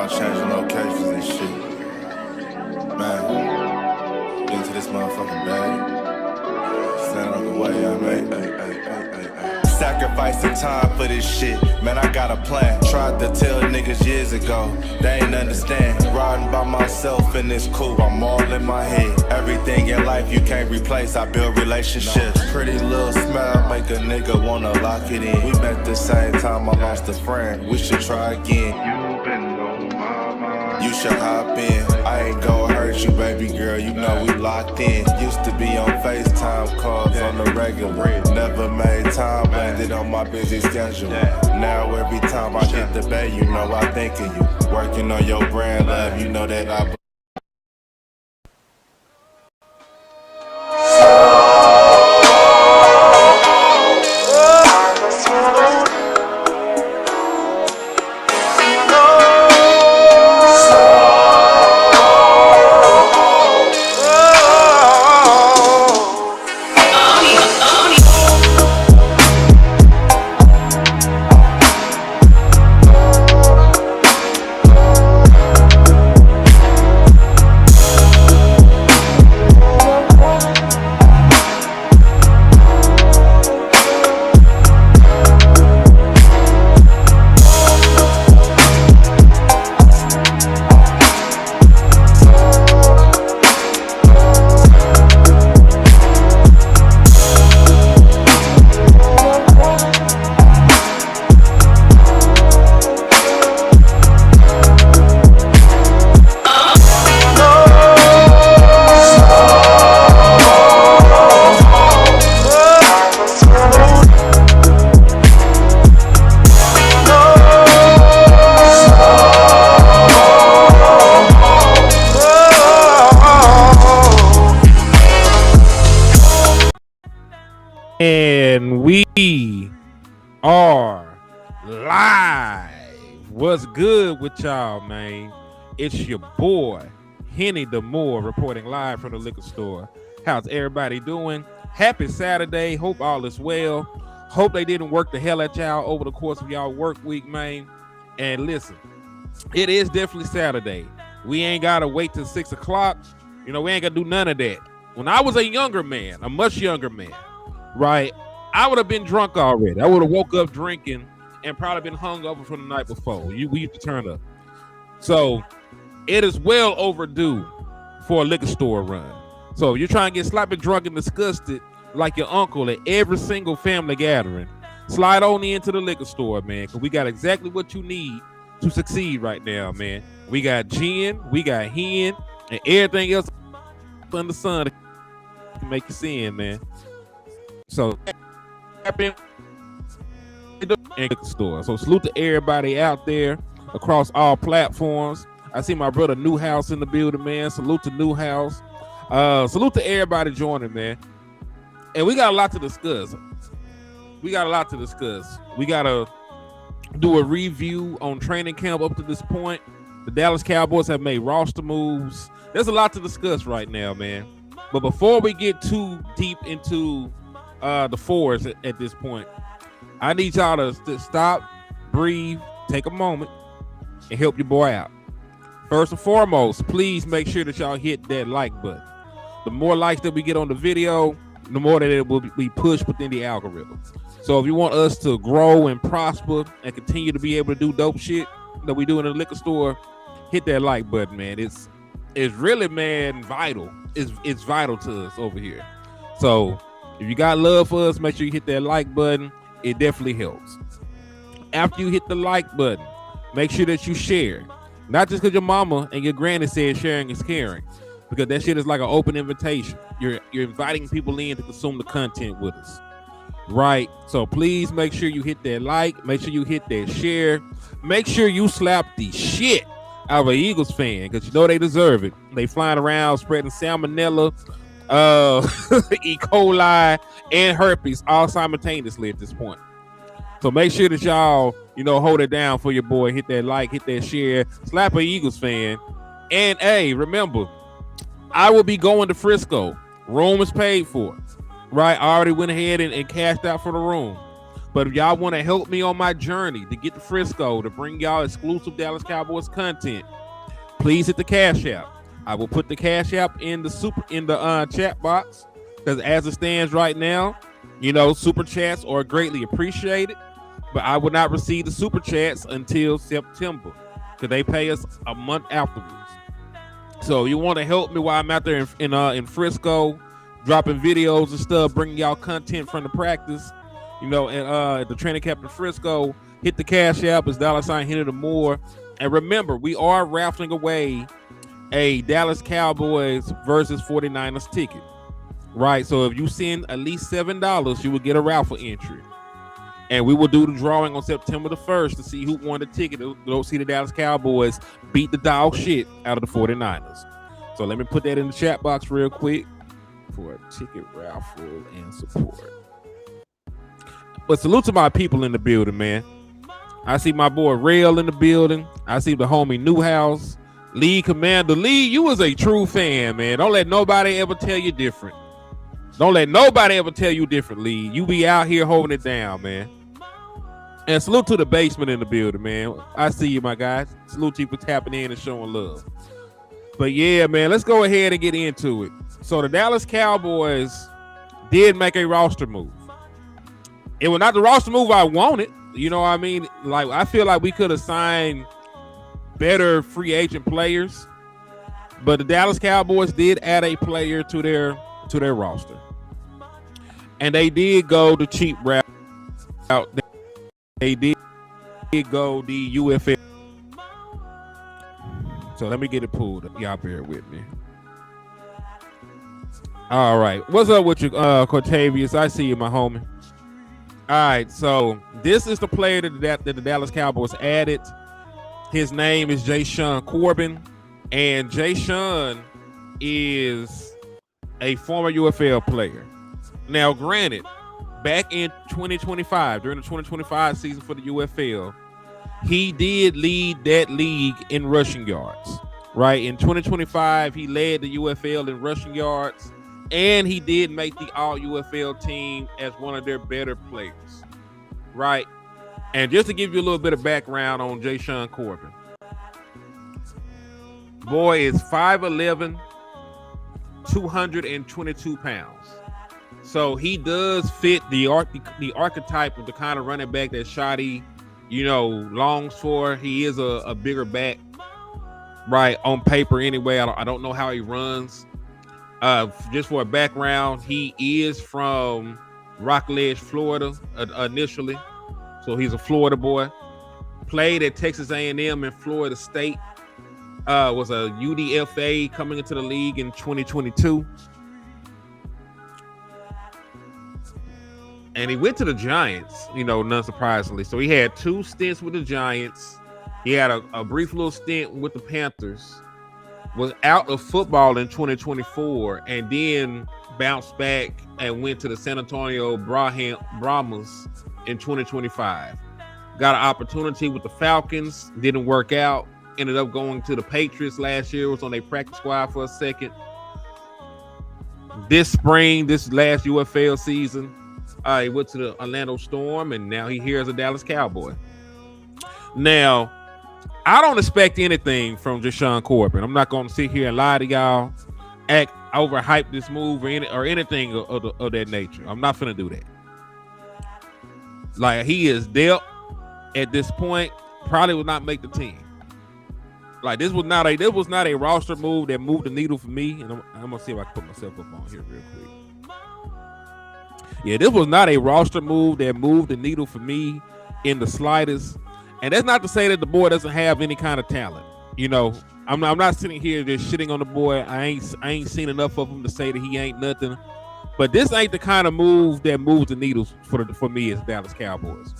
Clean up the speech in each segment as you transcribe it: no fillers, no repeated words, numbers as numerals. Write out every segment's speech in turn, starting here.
around changing locations and shit. Man, get into this motherfucking bag. Stand on the way, I made. Sacrificing time for this shit, man, I got a plan. Tried to tell niggas years ago, they ain't understand. Riding by myself and it's cool, I'm all in my head. Everything in life you can't replace, I build relationships. Pretty little smile make a nigga wanna lock it in. We met the same time I lost a friend, we should try again. You been on my mind, you should hop in. I ain't gon' hurt you, baby girl, you know we locked in. Used to be on FaceTime calls on the regular. Never made time, landed on my busy schedule. Now every time I hit the bay, you know I think of you. Working on your brand, love, you know that I And we are live. What's good with y'all, man? It's your boy, Henny Demore, reporting live from the liquor store. How's everybody doing? Happy Saturday. Hope all is well. Hope they didn't work the hell at y'all over the course of y'all work week, man. And listen, it is definitely Saturday. We ain't got to wait till 6 o'clock. You know, we ain't got to do none of that. When I was a younger man, a much younger man, right, I would have been drunk already. I would have woke up drinking and probably been hungover from the night before. We used to turn up. So it is well overdue for a liquor store run. So if you're trying to get sloppy drunk and disgusted like your uncle at every single family gathering, slide on into the liquor store, man, because we got exactly what you need to succeed right now, man. We got gin, we got hen, and everything else under the sun to make you sin, man. So tap in the liquor store. So salute to everybody out there across all platforms. I see my brother Newhouse in the building, man. Salute to Newhouse. Salute to everybody joining, man. And we got a lot to discuss. We got to do a review on training camp up to this point. The Dallas Cowboys have made roster moves. There's a lot to discuss right now, man. But before we get too deep into the fours at this point, I need y'all to stop, breathe, take a moment, and help your boy out. First and foremost, please make sure that y'all hit that like button. The more likes that we get on the video, the more that it will be pushed within the algorithm. So if you want us to grow and prosper and continue to be able to do dope shit that we do in the liquor store, hit that like button, man. It's really, man, vital. It's vital to us over here. So if you got love for us, make sure you hit that like button. It definitely helps. After you hit the like button, make sure that you share. Not just because your mama and your granny said sharing is caring, because that shit is like an open invitation. You're inviting people in to consume the content with us, right? So please make sure you hit that like, make sure you hit that share, make sure you slap the shit out of an Eagles fan, because you know they deserve it. They flying around spreading salmonella, E. coli, and herpes all simultaneously at this point. So make sure that y'all, hold it down for your boy. Hit that like, hit that share, slap a Eagles fan. And hey, remember, I will be going to Frisco. Room is paid for, right? I already went ahead and cashed out for the room. But if y'all want to help me on my journey to get to Frisco to bring y'all exclusive Dallas Cowboys content, please hit the Cash App. I will put the Cash App in the chat box, because as it stands right now, super chats are greatly appreciated, but I will not receive the super chats until September, because they pay us a month afterwards. So you want to help me while I'm out there in Frisco, dropping videos and stuff, bringing y'all content from the practice, and at the training camp in Frisco, hit the Cash App. It's $Henny the More. And remember, we are raffling away a Dallas Cowboys versus 49ers ticket, right? So if you send at least $7, you will get a raffle entry. And we will do the drawing on September the 1st to see who won the ticket to go see the Dallas Cowboys beat the dog shit out of the 49ers. So let me put that in the chat box real quick for a ticket raffle and support. But salute to my people in the building, man. I see my boy Rail in the building. I see the homie Newhouse. Lee Commander. Lee, you was a true fan, man. Don't let nobody ever tell you different. Don't let nobody ever tell you different, Lee. You be out here holding it down, man. And salute to the basement in the building, man. I see you, my guys. Salute to you for tapping in and showing love. But yeah, man, let's go ahead and get into it. So the Dallas Cowboys did make a roster move. It was not the roster move I wanted. You know what I mean? Like, I feel like we could have signed better free agent players, but the Dallas Cowboys did add a player to their roster, and they did go the cheap route. They did go the UFL. So let me get it pulled up. Y'all bear with me. All right, what's up with you, Cortavius? I see you, my homie. All right, so this is the player that the Dallas Cowboys added. His name is Jashaun Corbin, and Jashaun is a former UFL player. Now, granted, back in 2025, during the 2025 season for the UFL, he did lead that league in rushing yards, right? In 2025, he led the UFL in rushing yards, and he did make the All-UFL team as one of their better players, right? And just to give you a little bit of background on Jashaun Corbin, boy is 5'11", 222 pounds. So he does fit the archetype of the kind of running back that Shotty, longs for. He is a bigger back, right, on paper anyway. I don't know how he runs. Just for a background, he is from Rockledge, Florida, initially. So he's a Florida boy. Played at Texas A&M and Florida State. Was a UDFA coming into the league in 2022. And he went to the Giants, none surprisingly. So he had 2 stints with the Giants. He had a brief little stint with the Panthers. Was out of football in 2024 and then bounced back and went to the San Antonio Brahmas in 2025. Got an opportunity with the Falcons, didn't work out. Ended up going to the Patriots last year, was on their practice squad for a second. This spring, this last UFL season, he went to the Orlando Storm, and now he here as a Dallas Cowboy. Now, I don't expect anything from Jashaun Corbin. I'm not going to sit here and lie to y'all, act overhype this move or anything of that nature. I'm not finna do that. Like, he is dealt at this point, probably will not make the team. Like, this was not a roster move that moved the needle for me. And I'm gonna see if I can put myself up on here real quick. Yeah, this was not a roster move that moved the needle for me in the slightest. And that's not to say that the boy doesn't have any kind of talent. I'm not sitting here just shitting on the boy. I ain't seen enough of him to say that he ain't nothing. But this ain't the kind of move that moves the needles for me as Dallas Cowboys.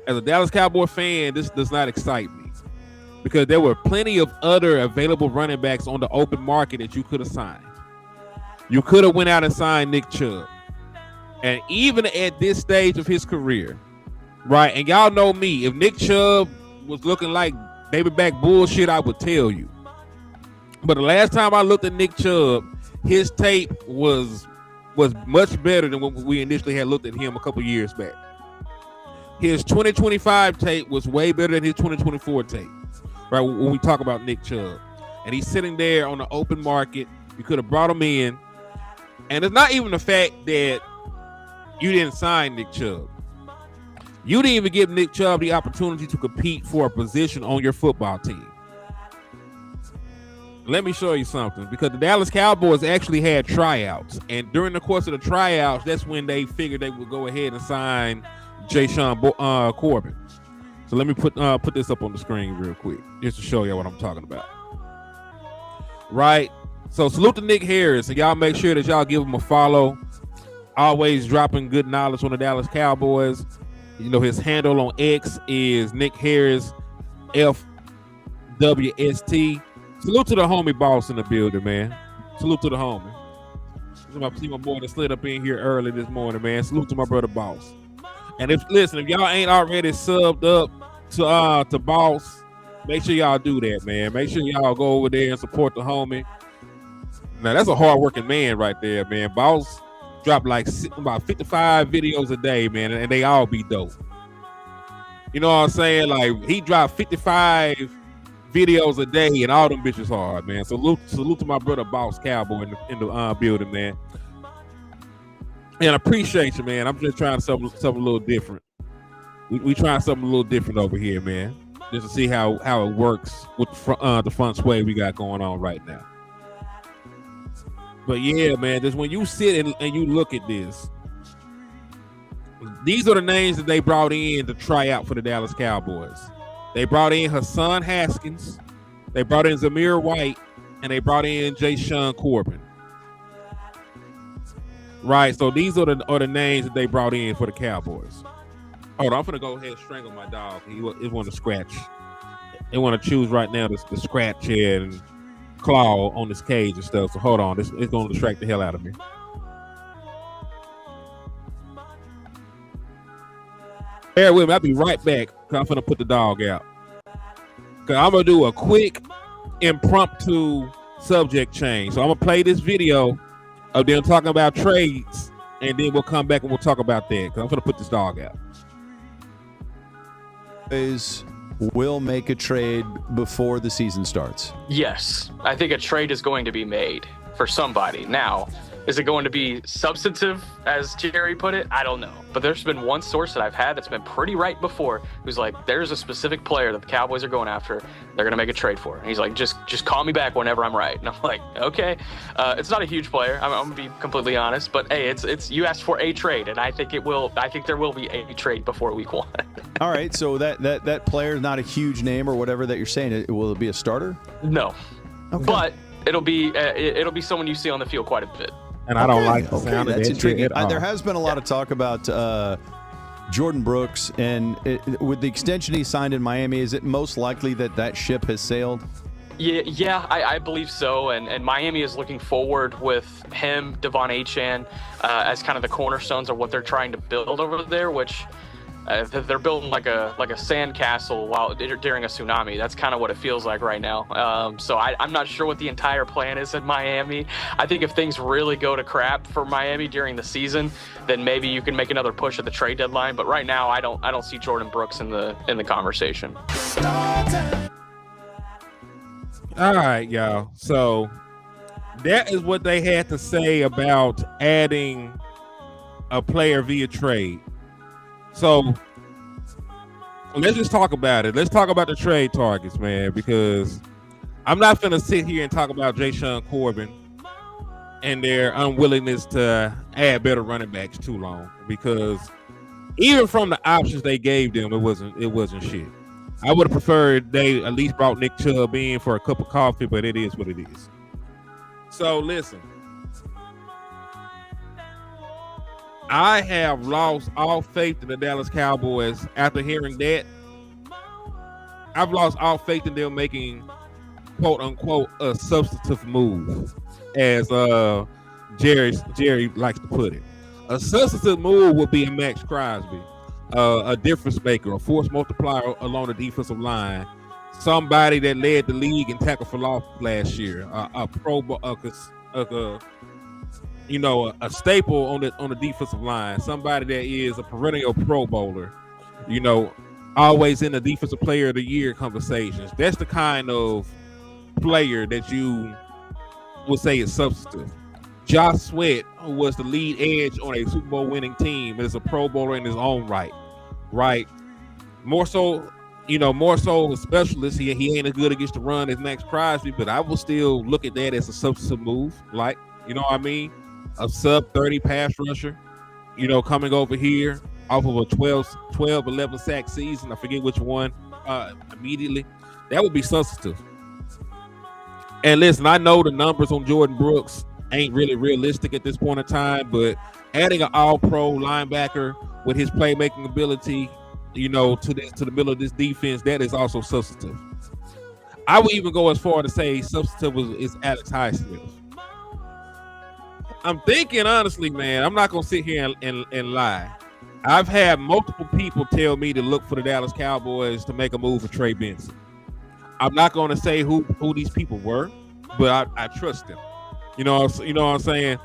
As a Dallas Cowboy fan, this does not excite me, because there were plenty of other available running backs on the open market that you could have signed. You could have went out and signed Nick Chubb. And even at this stage of his career, right, and y'all know me, if Nick Chubb was looking like baby back bullshit, I would tell you. But the last time I looked at Nick Chubb, his tape was much better than when we initially had looked at him a couple years back. his 2025 tape was way better than his 2024 tape. Right, when we talk about Nick Chubb, and he's sitting there on the open market, you could have brought him in, and it's not even the fact that you didn't sign Nick Chubb. You didn't even give Nick Chubb the opportunity to compete for a position on your football team. Let me show you something, because the Dallas Cowboys actually had tryouts, and during the course of the tryouts, that's when they figured they would go ahead and sign Jashaun Corbin. So let me put this up on the screen real quick, just to show you what I'm talking about. Right. So salute to Nick Harris, and y'all make sure that y'all give him a follow. Always dropping good knowledge on the Dallas Cowboys. You know, his handle on X is Nick Harris FWST. Salute to the homie boss in the building, man. Salute to the homie. I see my boy that slid up in here early this morning, man. Salute to my brother boss. And if y'all ain't already subbed up to boss, make sure y'all do that, man. Make sure y'all go over there and support the homie. Now that's a hard-working man right there, man. Boss drop like about 55 videos a day, man, and they all be dope. You know what I'm saying? Like, he dropped 55 videos a day, and all them bitches hard, man. Salute to my brother Boss Cowboy in the building, man. And I appreciate you, man. I'm just trying something a little different. We trying something a little different over here, man. Just to see how it works with the front sway we got going on right now. But yeah, man, just when you sit and you look at this, these are the names that they brought in to try out for the Dallas Cowboys. They brought in Hassan Haskins, they brought in Zamir White, and they brought in Jashaun Corbin. Right, so these are the names that they brought in for the Cowboys. Hold on, I'm gonna go ahead and strangle my dog. He want to scratch. They want to choose right now to scratch and claw on this cage and stuff. So hold on, it's gonna distract the hell out of me. Bear with me, I'll be right back. Cause I'm gonna put the dog out. Cause I'm gonna do a quick impromptu subject change. So I'm gonna play this video of them talking about trades, and then we'll come back and we'll talk about that. Cause I'm gonna put this dog out. Will make a trade before the season starts. Yes, I think a trade is going to be made for somebody. Now, is it going to be substantive, as Jerry put it? I don't know. But there's been one source that I've had that's been pretty right before, who's like, there's a specific player that the Cowboys are going after. They're going to make a trade for. And he's like, just call me back whenever I'm right. And I'm like, okay. It's not a huge player. I'm going to be completely honest. But hey, it's you asked for a trade, and I think there will be a trade before week 1. All right, so that player is not a huge name or whatever that you're saying. Will it be a starter? No. Okay. But it'll be someone you see on the field quite a bit. And I don't like the sound of that's that intriguing. shit. There has been a lot of talk about Jordan Brooks, and with the extension he signed in Miami, is it most likely that ship has sailed? Yeah, I believe so. And Miami is looking forward with him, Devon Achane, as kind of the cornerstones of what they're trying to build over there, which they're building like a sand castle during a tsunami. That's kind of what it feels like right now. So I'm not sure what the entire plan is in Miami. I think if things really go to crap for Miami during the season, then maybe you can make another push at the trade deadline. But right now, I don't see Jordan Brooks in the conversation. All right, y'all. So that is what they had to say about adding a player via trade. So let's just talk about it. Let's talk about the trade targets, man, because I'm not going to sit here and talk about Jashaun Corbin and their unwillingness to add better running backs too long, because even from the options they gave them, it wasn't shit. I would have preferred they at least brought Nick Chubb in for a cup of coffee, but it is what it is. So listen, I have lost all faith in the Dallas Cowboys after hearing that. I've lost all faith in them making, quote unquote, a substantive move, as Jerry likes to put it. A substantive move would be a Max Crosby, a difference maker, a force multiplier along the defensive line, somebody that led the league in tackle for loss last year, a staple on the defensive line, somebody that is a perennial Pro Bowler, You know, always in the defensive player of the year conversations. That's the kind of player that you would say is substantive. Josh Sweat, who was the lead edge on a Super Bowl winning team, is a Pro Bowler in his own right. Right. More so, more so a specialist. He ain't as good against the run as Max Crosby, but I will still look at that as a substantive move. Like, you know what I mean? A sub 30 pass rusher, coming over here off of a 11 sack season. I forget which one immediately. That would be substantive. And listen, I know the numbers on Jordan Brooks ain't really realistic at this point in time, but adding an all-pro linebacker with his playmaking ability, to the middle of this defense, that is also substantive. I would even go as far to say substantive is Alex Highsmith. I'm thinking honestly, man, I'm not gonna sit here and lie. I've had multiple people tell me to look for the Dallas Cowboys to make a move for Trey Benson. I'm not gonna say who these people were, but I trust them. You know what I'm saying?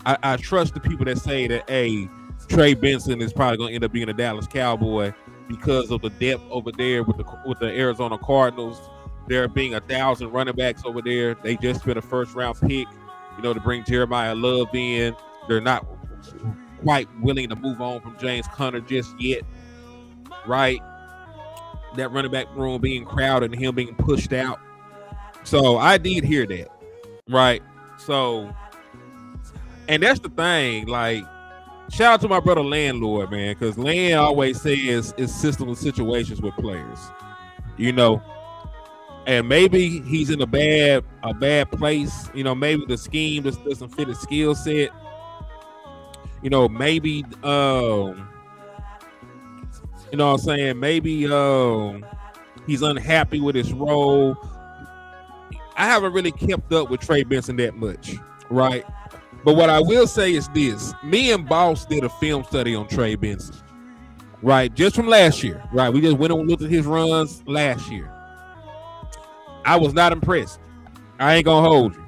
I trust the people that say that, hey, Trey Benson is probably gonna end up being a Dallas Cowboy because of the depth over there with the Arizona Cardinals. There being 1,000 running backs over there. They just spent a first-round pick, to bring Jeremiah Love in. They're not quite willing to move on from James Conner just yet, right? That running back room being crowded and him being pushed out. So I did hear that, right? So, and that's the thing, like, shout out to my brother Landlord, man, because Land always says it's system and situations with players, and maybe he's in a bad place, maybe the scheme just doesn't fit his skill set, maybe you know what I'm saying, maybe he's unhappy with his role. I haven't really kept up with Trey Benson that much, right? But what I will say is this. Me and Boss did a film study on Trey Benson, right? Just from last year, right? We just went and looked at his runs last year. I was not impressed. I ain't going to hold you.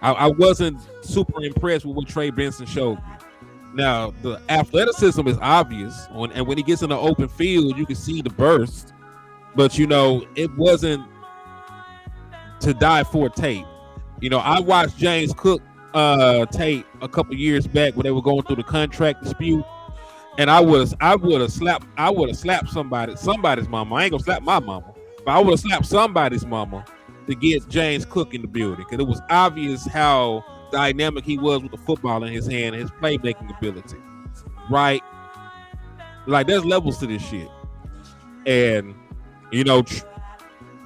I wasn't super impressed with what Trey Benson showed me. Now, the athleticism is obvious, and when he gets in the open field, you can see the burst. But, it wasn't to die for tape. I watched James Cook tape a couple years back when they were going through the contract dispute, and I would have slapped somebody's mama. I ain't gonna slap my mama, but I would have slapped somebody's mama to get James Cook in the building, because it was obvious how dynamic he was with the football in his hand and his playmaking ability, right? Like, there's levels to this shit. And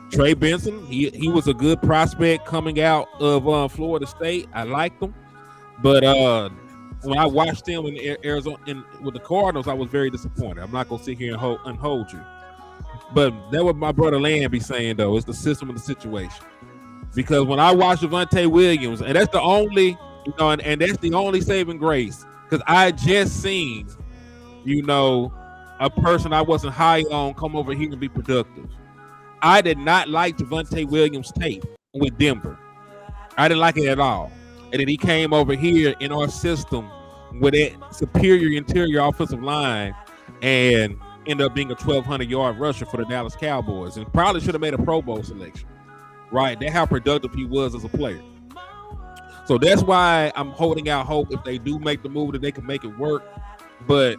Trey Benson, he was a good prospect coming out of Florida State. I liked him, but when I watched him in Arizona with the Cardinals, I was very disappointed. I'm not gonna sit here and hold you, but that what my brother Land be saying though. It's the system and the situation. Because when I watch Javonte Williams, and that's the only, and that's the only saving grace, because I just seen, a person I wasn't high on come over here and be productive. I did not like Javonte Williams' tape with Denver. I didn't like it at all. And then he came over here in our system with that superior interior offensive line and ended up being a 1,200-yard rusher for the Dallas Cowboys, and probably should have made a Pro Bowl selection. Right, that's how productive he was as a player. So that's why I'm holding out hope if they do make the move that they can make it work. But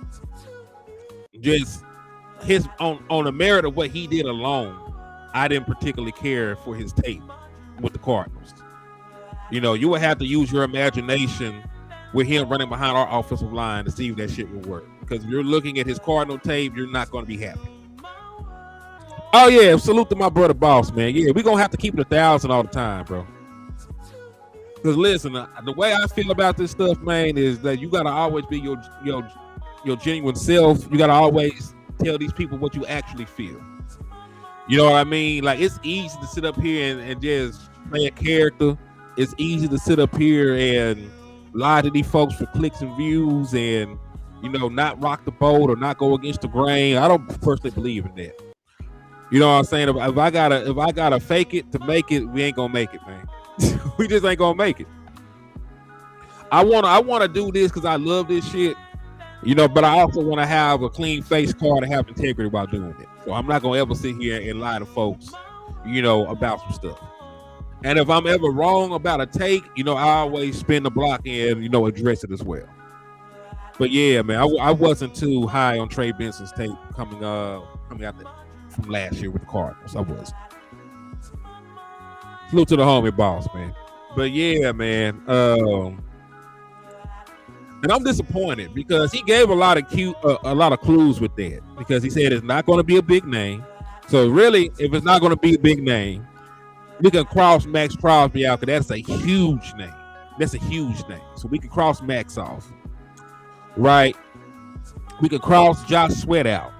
just his on the merit of what he did alone, I didn't particularly care for his tape with the Cardinals. You would have to use your imagination with him running behind our offensive line to see if that shit will work. Because if you're looking at his Cardinal tape, you're not going to be happy. Oh, yeah, salute to my brother Boss, man. Yeah, we're going to have to keep it 1,000 all the time, bro. Because, listen, the way I feel about this stuff, man, is that you got to always be your genuine self. You got to always tell these people what you actually feel. You know what I mean? Like, it's easy to sit up here and just play a character. It's easy to sit up here and lie to these folks for clicks and views and, not rock the boat or not go against the grain. I don't personally believe in that. You know what I'm saying? If I gotta fake it to make it, we ain't gonna make it, man. We just ain't gonna make it. I wanna do this because I love this shit, But I also want to have a clean face card and have integrity while doing it. So I'm not gonna ever sit here and lie to folks, about some stuff. And if I'm ever wrong about a take, I always spin the block and address it as well. But yeah, man, I wasn't too high on Trey Benson's tape coming out from last year with the Cardinals. I was. Salute to the homie boss, man. But yeah, man. And I'm disappointed because he gave a lot of clues with that, because he said it's not going to be a big name. So really, if it's not going to be a big name, we can cross Max Crosby out, because that's a huge name. That's a huge name. So we can cross Max off, right? We can cross Josh Sweat out,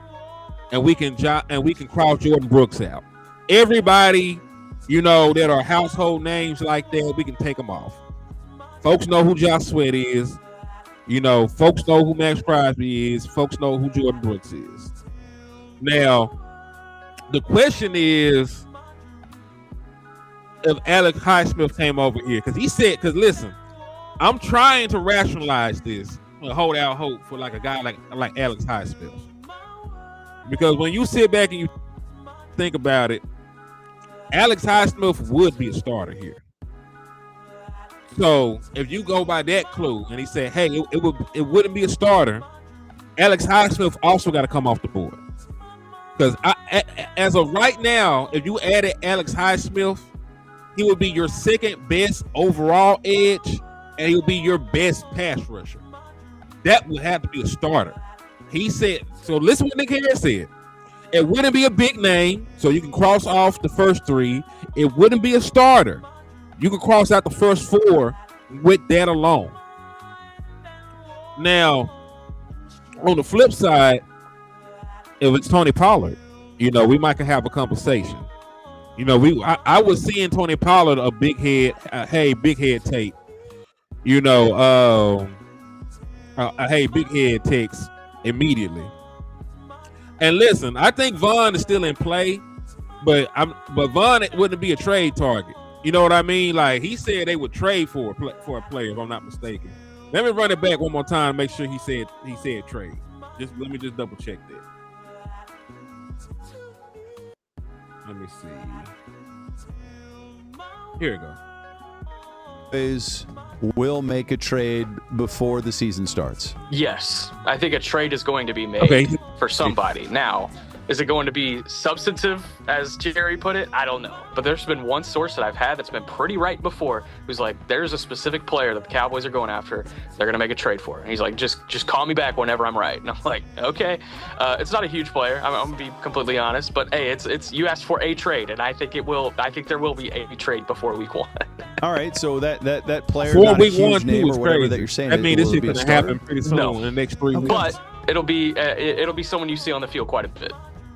and we can cross Jordan Brooks out. Everybody, that are household names like that, we can take them off. Folks know who Josh Sweat is. Folks know who Max Crosby is. Folks know who Jordan Brooks is. Now, the question is if Alex Highsmith came over here, because listen, I'm trying to rationalize this and hold out hope for like a guy like Alex Highsmith, because when you sit back and you think about it, Alex Highsmith would be a starter here. So if you go by that clue, and he said, "Hey, it wouldn't be a starter," Alex Highsmith also got to come off the board, because as of right now, if you added Alex Highsmith, he would be your second best overall edge, and he would be your best pass rusher. That would have to be a starter. He said. So listen what Nick Harris said. It wouldn't be a big name, so you can cross off the first three. It wouldn't be a starter. You can cross out the first four with that alone. Now, on the flip side, if it's Tony Pollard, we might can have a conversation. I was seeing Tony Pollard a big head, big head tape. Big head takes immediately. And listen, I think Vaughn is still in play, but Vaughn wouldn't be a trade target. You know what I mean? Like, he said they would trade for a player, if I'm not mistaken. Let me run it back one more time, make sure he said trade. Let me double check that. Let me see. Here we go. Will make a trade before the season starts. Yes, I think a trade is going to be made for somebody. Now, is it going to be substantive, as Jerry put it? I don't know. But there's been one source that I've had that's been pretty right before, who's like, there's a specific player that the Cowboys are going after. They're going to make a trade for. And he's like, just call me back whenever I'm right. And I'm like, okay. It's not a huge player. I'm going to be completely honest. But, hey, it's you asked for a trade, and I think there will be a trade before week one. All right, so that player, before not week a huge one, name or whatever crazy. that you're saying. I mean, this is going to happen pretty soon in the next 3 weeks. But it'll be someone you see on the field quite a bit.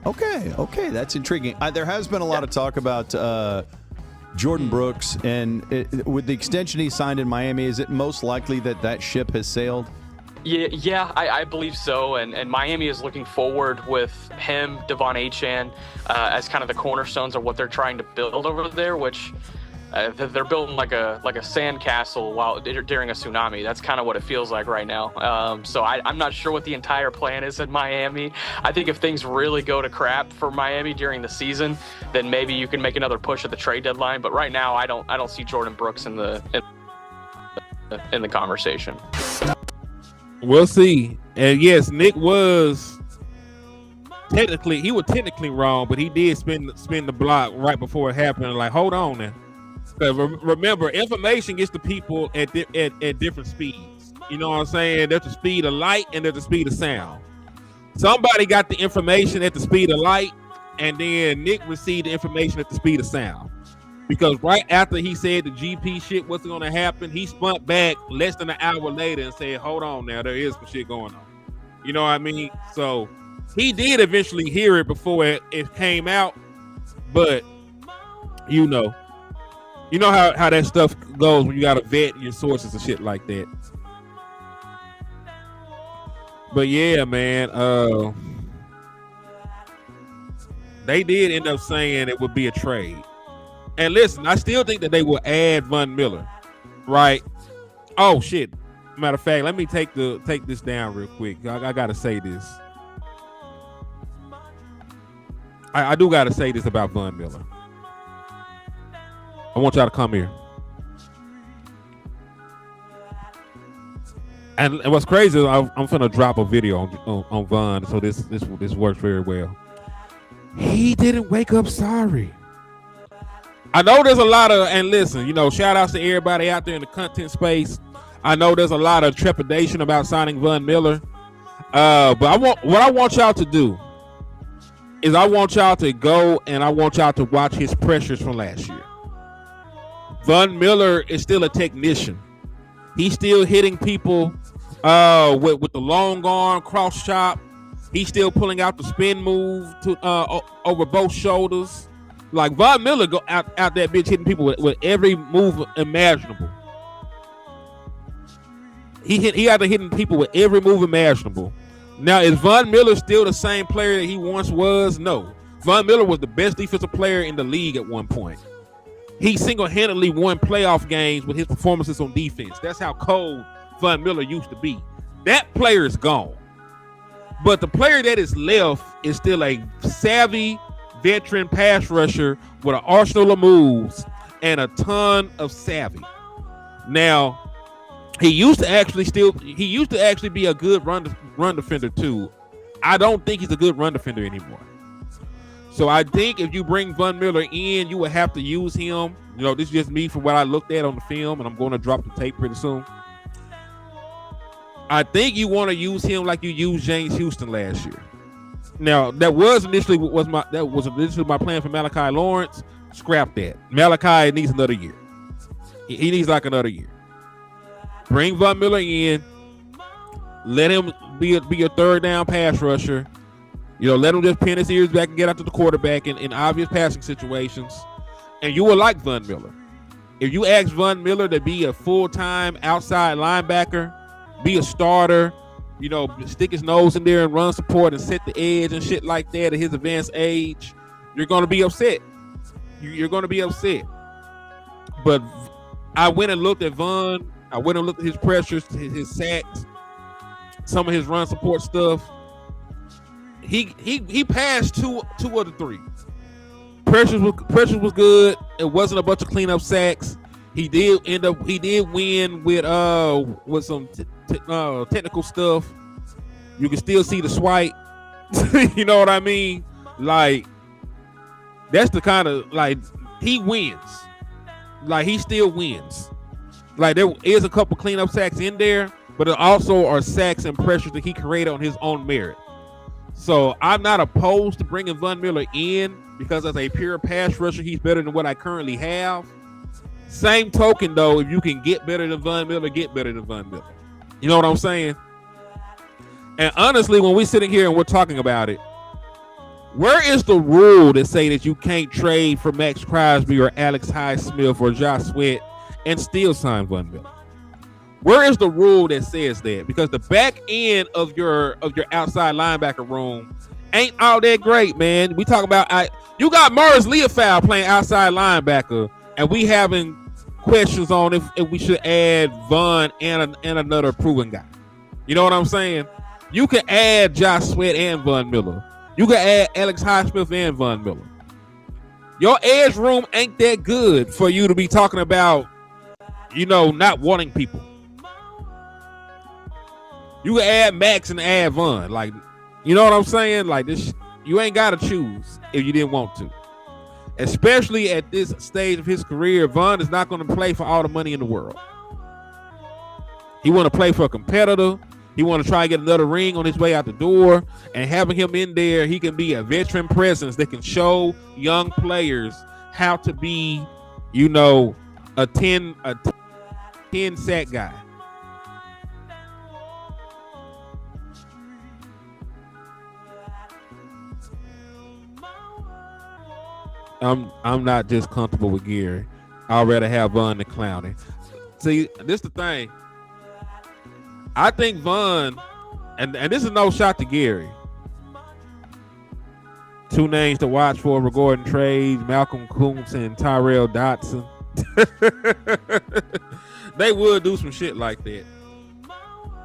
Okay, that's intriguing. There has been a lot of talk about Jordan Brooks, and with the extension he signed in Miami, is it most likely that ship has sailed? Yeah, I believe so, and Miami is looking forward with him, Devon Achane, as kind of the cornerstones of what they're trying to build over there, which they're building like a sand castle during a tsunami. That's kind of what it feels like right now. So I'm not sure what the entire plan is in Miami. I think if things really go to crap for Miami during the season, then maybe you can make another push at the trade deadline. But right now, I don't see Jordan Brooks in the conversation. We'll see. And yes, Nick was technically wrong, but he did spin the block right before it happened. Like, hold on now. Remember, information gets to people at different speeds. You know what I'm saying? There's the speed of light and there's the speed of sound. Somebody got the information at the speed of light, and then Nick received the information at the speed of sound. Because right after he said the GP shit wasn't going to happen, he spun back less than an hour later and said, hold on now, there is some shit going on. You know what I mean? So he did eventually hear it before it came out, but you know how that stuff goes when you got to vet your sources and shit like that. But yeah, man, they did end up saying it would be a trade. And listen, I still think that they will add Von Miller, right? Oh shit, Matter of fact, let me take this down real quick. I gotta say this. I do gotta say this about Von Miller. I want y'all to come here. And what's crazy is I'm finna drop a video on Von, so this works very well. He didn't wake up sorry. I know there's a lot of, and listen, shout outs to everybody out there in the content space. I know there's a lot of trepidation about signing Von Miller, but what I want y'all to do is I want y'all to go and I want y'all to watch his pressures from last year. Von Miller is still a technician. He's still hitting people with the long arm cross chop. He's still pulling out the spin move to over both shoulders. Like Von Miller go out that bitch hitting people with every move imaginable. He out there hitting people with every move imaginable. Now, is Von Miller still the same player that he once was? No. Von Miller was the best defensive player in the league at one point. He single-handedly won playoff games with his performances on defense. That's how cold Von Miller used to be. That player is gone. But the player that is left is still a savvy veteran pass rusher with an arsenal of moves and a ton of savvy. Now, he used to actually be a good run defender too. I don't think he's a good run defender anymore. So I think if you bring Von Miller in, you would have to use him. This is just me from what I looked at on the film, and I'm going to drop the tape pretty soon. I think you want to use him like you used James Houston last year. Now, that was initially my plan for Malachi Lawrence. Scrap that. Malachi needs another year. He needs like another year. Bring Von Miller in. Let him be a third down pass rusher. Let him just pin his ears back and get after the quarterback in obvious passing situations. And you will like Von Miller. If you ask Von Miller to be a full-time outside linebacker, be a starter, stick his nose in there and run support and set the edge and shit like that at his advanced age, you're going to be upset. You're going to be upset. But I went and looked at Von. I went and looked at his pressures, his sacks, some of his run support stuff. He passed two of the three. Pressures was good. It wasn't a bunch of cleanup sacks. He did win with some technical stuff. You can still see the swipe. You know what I mean? Like, that's the kind of, like, he wins. Like, he still wins. Like, there is a couple cleanup sacks in there, but there also are sacks and pressures that he created on his own merit. So I'm not opposed to bringing Von Miller in because as a pure pass rusher, he's better than what I currently have. Same token, though, if you can get better than Von Miller, get better than Von Miller. You know what I'm saying? And honestly, when we're sitting here and we're talking about it, where is the rule that say that you can't trade for Max Crosby or Alex Highsmith or Josh Sweat and still sign Von Miller? Where is the rule that says that? Because the back end of your outside linebacker room ain't all that great, man. We talk about you got Morris Leofow playing outside linebacker, and we having questions on if we should add Von and another proven guy. You know what I'm saying? You can add Josh Sweat and Von Miller. You can add Alex Highsmith and Von Miller. Your edge room ain't that good for you to be talking about, not wanting people. You can add Max and add Von. Like, you know what I'm saying? Like, this, you ain't got to choose if you didn't want to. Especially at this stage of his career, Von is not going to play for all the money in the world. He want to play for a competitor. He want to try and get another ring on his way out the door. And having him in there, he can be a veteran presence that can show young players how to be, a 10 sack guy. I'm not just comfortable with Gary. I'd rather have Von than Clowney. See, this the thing. I think Von, and this is no shot to Gary. Two names to watch for regarding trades: Malcolm Kuntz and Tyrell Dodson. They would do some shit like that.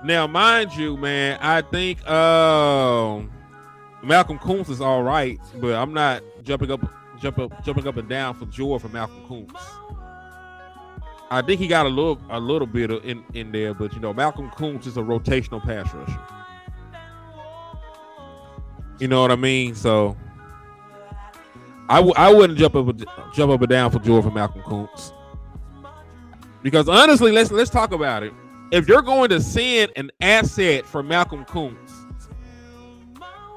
Now, mind you, man, I think Malcolm Kuntz is all right, but I'm not jumping up and down for joy for Malcolm Kuntz. I think he got a little bit in there, but Malcolm Kuntz is a rotational pass rusher. You know what I mean? So I wouldn't jump up and down for joy for Malcolm Kuntz, because honestly, let's talk about it. If you're going to send an asset for Malcolm Kuntz,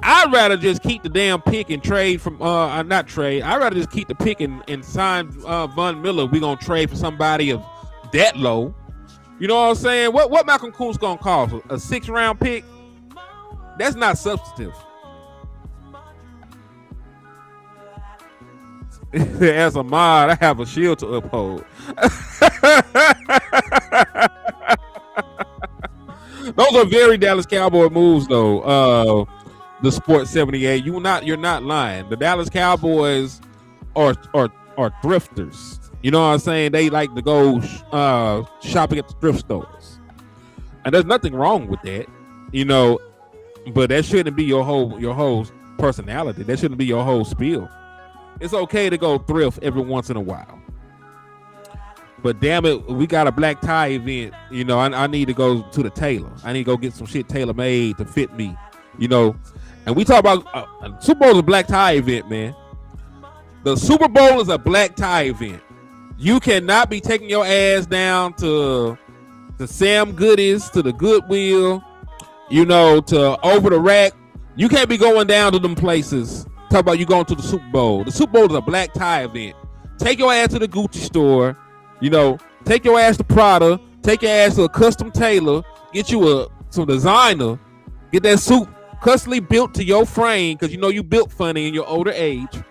I'd rather just keep the damn pick and trade from not trade. I'd rather just keep the pick and sign Von Miller. We're gonna trade for somebody of that low. You know what I'm saying? What Malcolm Kuntz gonna cost? A 6th round pick? That's not substantive. As a mod, I have a shield to uphold. Those are very Dallas Cowboy moves, though. The Sports 78. You're not lying. The Dallas Cowboys are thrifters. You know what I'm saying? They like to go shopping at the thrift stores, and there's nothing wrong with that. But that shouldn't be your whole personality. That shouldn't be your whole spiel. It's okay to go thrift every once in a while. But damn it, we got a black tie event. I need to go to the tailor. I need to go get some shit tailor made to fit me. And we talk about Super Bowl is a black tie event, man. The Super Bowl is a black tie event. You cannot be taking your ass down to the Sam Goodies, to the Goodwill, to Over the Rack. You can't be going down to them places. Talk about you going to the Super Bowl. The Super Bowl is a black tie event. Take your ass to the Gucci store. Take your ass to Prada. Take your ass to a custom tailor. Get you some designer. Get that suit customly built to your frame, because you built funny in your older age,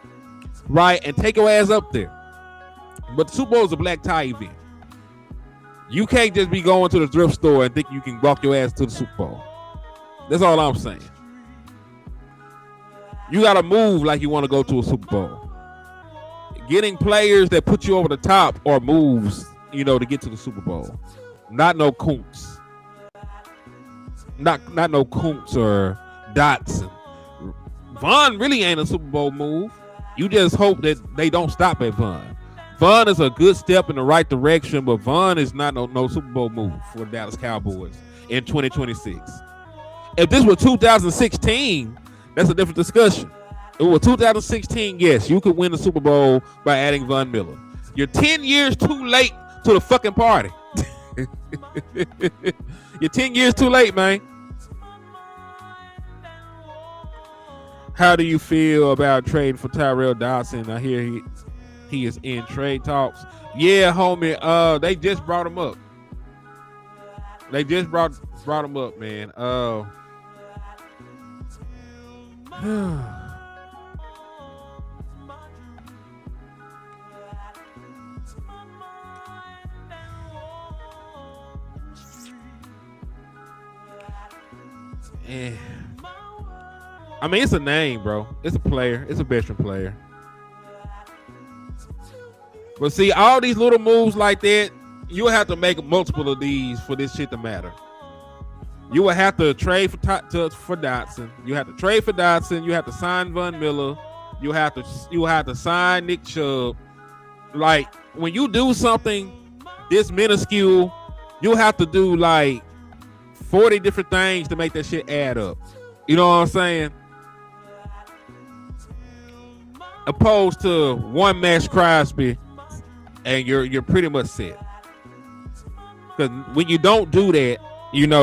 right? And take your ass up there. But the Super Bowl is a black tie event. You can't just be going to the thrift store and think you can walk your ass to the Super Bowl. That's all I'm saying. You got to move like you want to go to a Super Bowl. Getting players that put you over the top are moves, to get to the Super Bowl. Not no Kuntz. Not no Kuntz or Dotson. Von really ain't a Super Bowl move. You just hope that they don't stop at Von. Von is a good step in the right direction, but Von is not no Super Bowl move for the Dallas Cowboys in 2026. If this were 2016, that's a different discussion. If it was 2016, yes, you could win the Super Bowl by adding Von Miller. You're 10 years too late to the fucking party. You're 10 years too late, man. How do you feel about trading for Tyrell Dodson? I hear he is in trade talks. Yeah, homie. They just brought him up. They just brought him up, man. I mean, it's a name, bro. It's a player. It's a veteran player. But see, all these little moves like that, you'll have to make multiple of these for this shit to matter. You will have to trade for Dotson. You have to trade for Dotson. You have to sign Von Miller. You have to sign Nick Chubb. Like, when you do something this minuscule, you'll have to do like 40 different things to make that shit add up. You know what I'm saying? Opposed to one Max Crosby, and you're pretty much set. Because when you don't do that,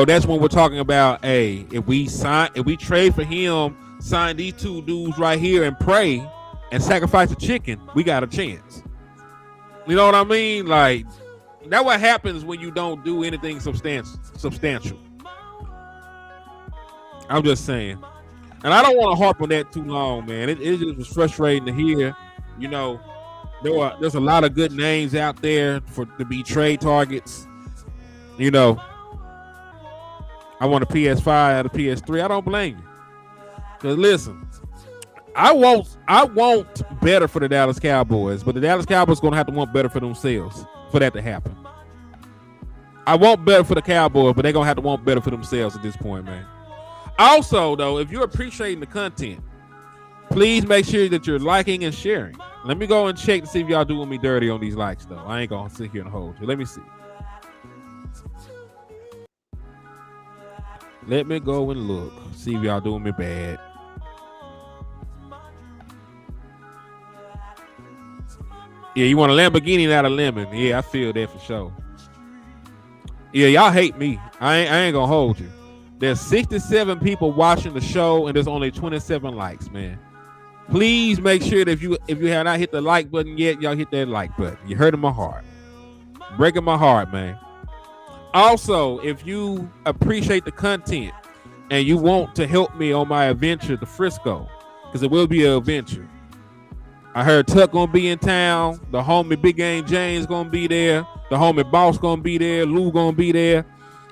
that's when we're talking about, hey, if we trade for him, sign these two dudes right here and pray and sacrifice a chicken, we got a chance. You know what I mean? Like, that's what happens when you don't do anything substantial. I'm just saying. And I don't want to harp on that too long, man. It just was frustrating to hear. There's a lot of good names out there to be trade targets. I want a PS5 out of PS3. I don't blame you. Because listen, I want better for the Dallas Cowboys, but the Dallas Cowboys going to have to want better for themselves for that to happen. I want better for the Cowboys, but they're gonna have to want better for themselves at this point, man. Also, though, if you're appreciating the content, please make sure that you're liking and sharing. Let me go and check to see if y'all doing me dirty on these likes, though. I ain't gonna sit here and hold you. Let me see. Let me go and look. See if y'all doing me bad. Yeah, you want a Lamborghini, not a lemon. Yeah, I feel that for sure. Yeah, y'all hate me. I ain't gonna hold you. There's 67 people watching the show, and there's only 27 likes, man. Please make sure that if you have not hit the like button yet, y'all hit that like button. You're hurting my heart. Breaking my heart, man. Also, if you appreciate the content and you want to help me on my adventure to Frisco, because it will be an adventure. I heard Tuck gonna be in town. The homie Big Game James gonna be there. The homie Boss gonna be there. Lou gonna be there.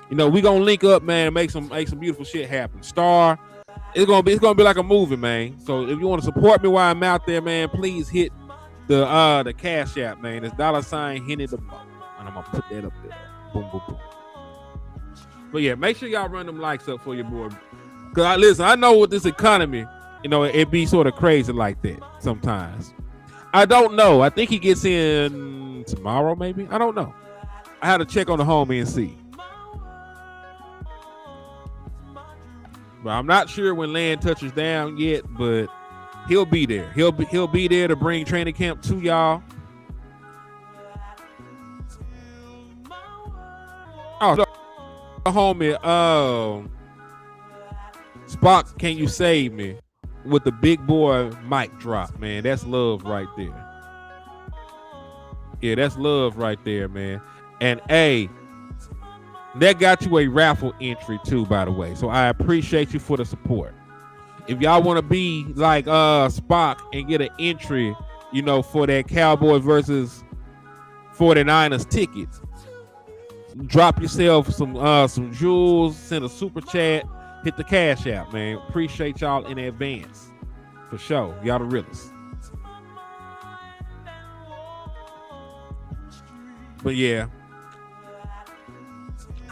You know, we gonna link up, man, and make some beautiful shit happen. Star, it's gonna be like a movie, man. So if you want to support me while I'm out there, man, please hit the Cash App, man. It's $ Henny the Mo, and I'm gonna put that up there. Boom, boom, boom. But yeah, make sure y'all run them likes up for your boy. Cause listen, I know with this economy, you know, it be sort of crazy like that sometimes. I don't know. I think he gets in tomorrow, maybe. I don't know. I had to check on the homie and see. But I'm not sure when Land touches down yet, but he'll be there. He'll be there to bring training camp to y'all. Oh, the homie, Spock, can you save me? With the big boy mic drop, man. That's love right there. Yeah, that's love right there, man. And hey, that got you a raffle entry too, by the way. So I appreciate you for the support. If y'all want to be like Spock and get an entry, you know, for that Cowboy versus 49ers tickets, drop yourself some jewels, send a super chat. Hit the Cash App, man. Appreciate y'all in advance. For sure. Y'all the realest. But yeah.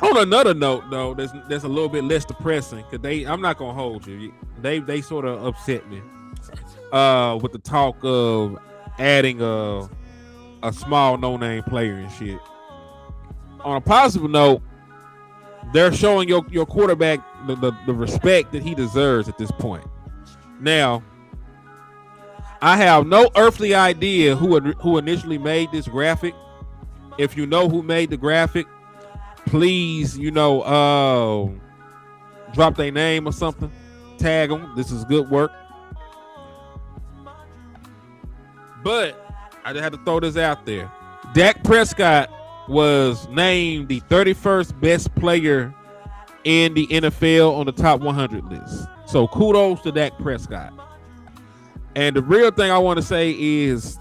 On another note, though, that's a little bit less depressing, because I'm not gonna hold you. They sort of upset me with the talk of adding a small no-name player and shit. On a positive note, they're showing your quarterback the respect that he deserves at this point. Now, I have no earthly idea who initially made this graphic. If you know who made the graphic, please, you know, drop their name or something. Tag them. This is good work. But I just had to throw this out there. Dak Prescott was named the 31st best player in the NFL on the top 100 list. So kudos to Dak Prescott. And the real thing I want to say is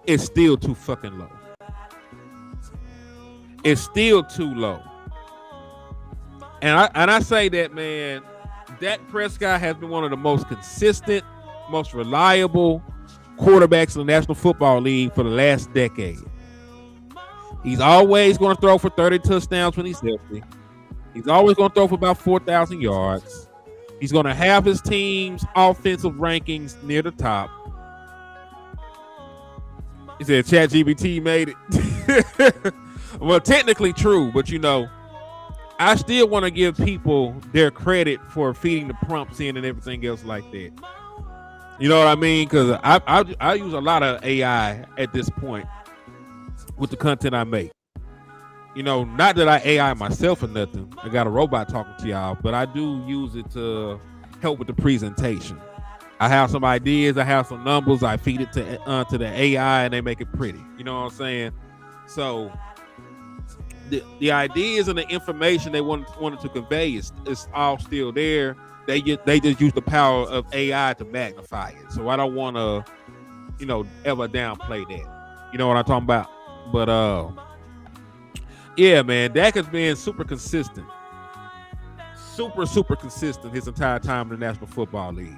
it's still too fucking low. It's still too low. And I say that, man, Dak Prescott has been one of the most consistent, most reliable quarterbacks in the National Football League for the last decade. He's always going to throw for 30 touchdowns when he's healthy. He's always going to throw for about 4,000 yards. He's going to have his team's offensive rankings near the top. He said ChatGPT made it. Well, technically true, but you know, I still want to give people their credit for feeding the prompts in and everything else like that. You know what I mean? Because I use a lot of AI at this point with the content I make. You know, not that I AI myself or nothing. I got a robot talking to y'all, but I do use it to help with the presentation. I have some ideas, I have some numbers, I feed it to the AI, and they make it pretty. You know what I'm saying? So the ideas and the information they wanted to convey is all still there. They just use the power of AI to magnify it. So I don't want to, you know, ever downplay that. You know what I'm talking about? But yeah, man, Dak has been super consistent. Super consistent his entire time in the National Football League.